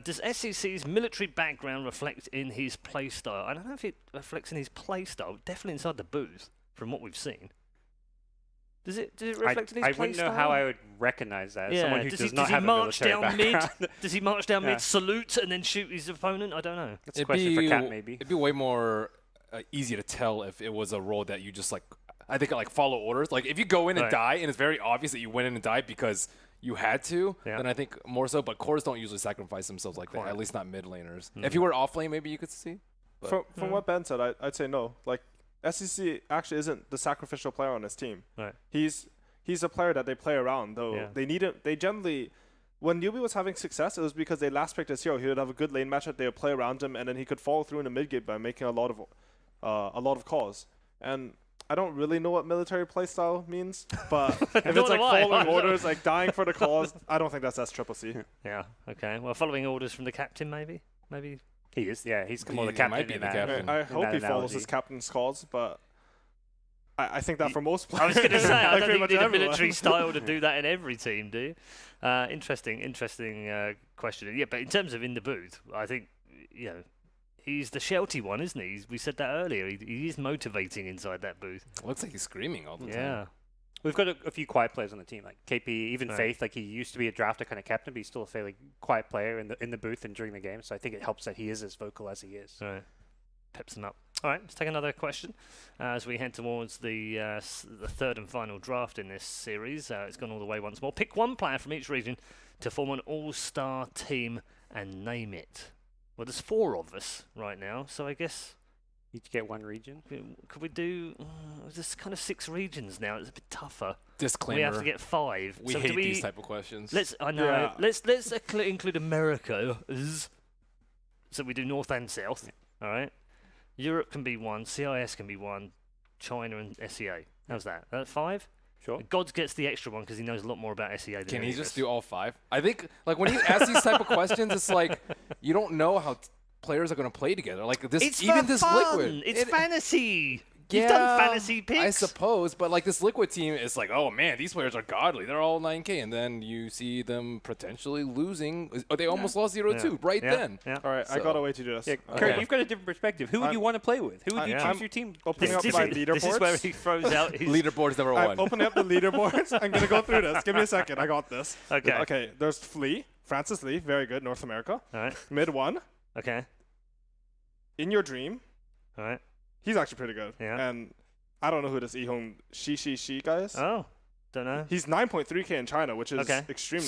Does SEC's military background reflect in his playstyle? I don't know if it reflects in his playstyle. Definitely inside the booth, from what we've seen. Does it reflect in his playstyle? I wouldn't know how I would recognize that as someone who does not have a military background. Does he march down mid, salute, and then shoot his opponent? I don't know. That's a question for Cat, maybe. It'd be way more easy to tell if it was a role that you just I think follow orders. Like if you go in and die, and it's very obvious that you went in and died because you had to, then I think more so. But cores don't usually sacrifice themselves like that, at least not mid laners. If you were off lane, maybe you could see. From what Ben said, I'd say no. Like, SEC actually isn't the sacrificial player on his team. Right. He's a player that they play around, though. Yeah. They need him. They generally, when Newbee was having success, it was because they last picked his hero. He would have a good lane matchup. They would play around him, and then he could follow through in the mid game by making a lot of calls. And I don't really know what military playstyle means, but if it's like following orders, like dying for the cause, I don't think that's SCCC. Yeah. Okay. Well, following orders from the captain, maybe. He is, yeah. He's more the He captain. might be in the that- captain. I in hope that he follows analogy. his captain's calls, but I think that for most players. I was going to say, I like don't pretty think you much need a everyone. military style to do that in every team, do you? Interesting question. Yeah, but in terms of in the booth, I think, he's the shelty one, isn't he? We said that earlier. He is motivating inside that booth. Looks like he's screaming all the time. Yeah. We've got a few quiet players on the team, like KP, even Right. Faith. Like he used to be a drafter kind of captain, but he's still a fairly quiet player in the booth and during the game. So I think it helps that he is as vocal as he is. All right. Peps them up. All right, let's take another question as we head towards the third and final draft in this series. It's gone all the way once more. Pick one player from each region to form an all-star team and name it. Well, there's 4 of us right now, so I guess Each get one region. could we do? There's kind of 6 regions now. It's a bit tougher. Disclaimer. We have to get 5. We so hate do we, these type of questions. I know. Yeah. Let's include America. So we do North and South. All right. Europe can be 1. CIS can be 1. China and SEA. How's that? 5? Sure. Gods gets the extra one because he knows a lot more about SEA than Can any he of just us. do all 5? I think when you ask these type of questions, it's like you don't know how players are going to play together. Like this, It's even for this fun. Liquid. It's fantasy. Yeah, You've done fantasy picks. I suppose, but like this Liquid team is like, oh man, these players are godly. They're all 9K, and then you see them potentially losing. Oh, they almost lost 0-2 right then. Yeah. All right, I So- got a way to do this. Yeah, Okay. Kurt, you've got a different perspective. Who would I'm- you want to play with? Who would you I'm- choose your team? Opening up This my is leaderboards. where he throws out his Leaderboard's number 1. I'm opening up the leaderboards. I'm going to go through this. Give me a second. I got this. Okay. Okay, there's Flea. Francis Lee. Very good. North America. All right. Mid 1. Okay. In Your Dream. All right. He's actually pretty good. Yeah. And I don't know who this Ihong Shi guy is. Oh, don't know. He's 9.3K in China, which is Okay. extremely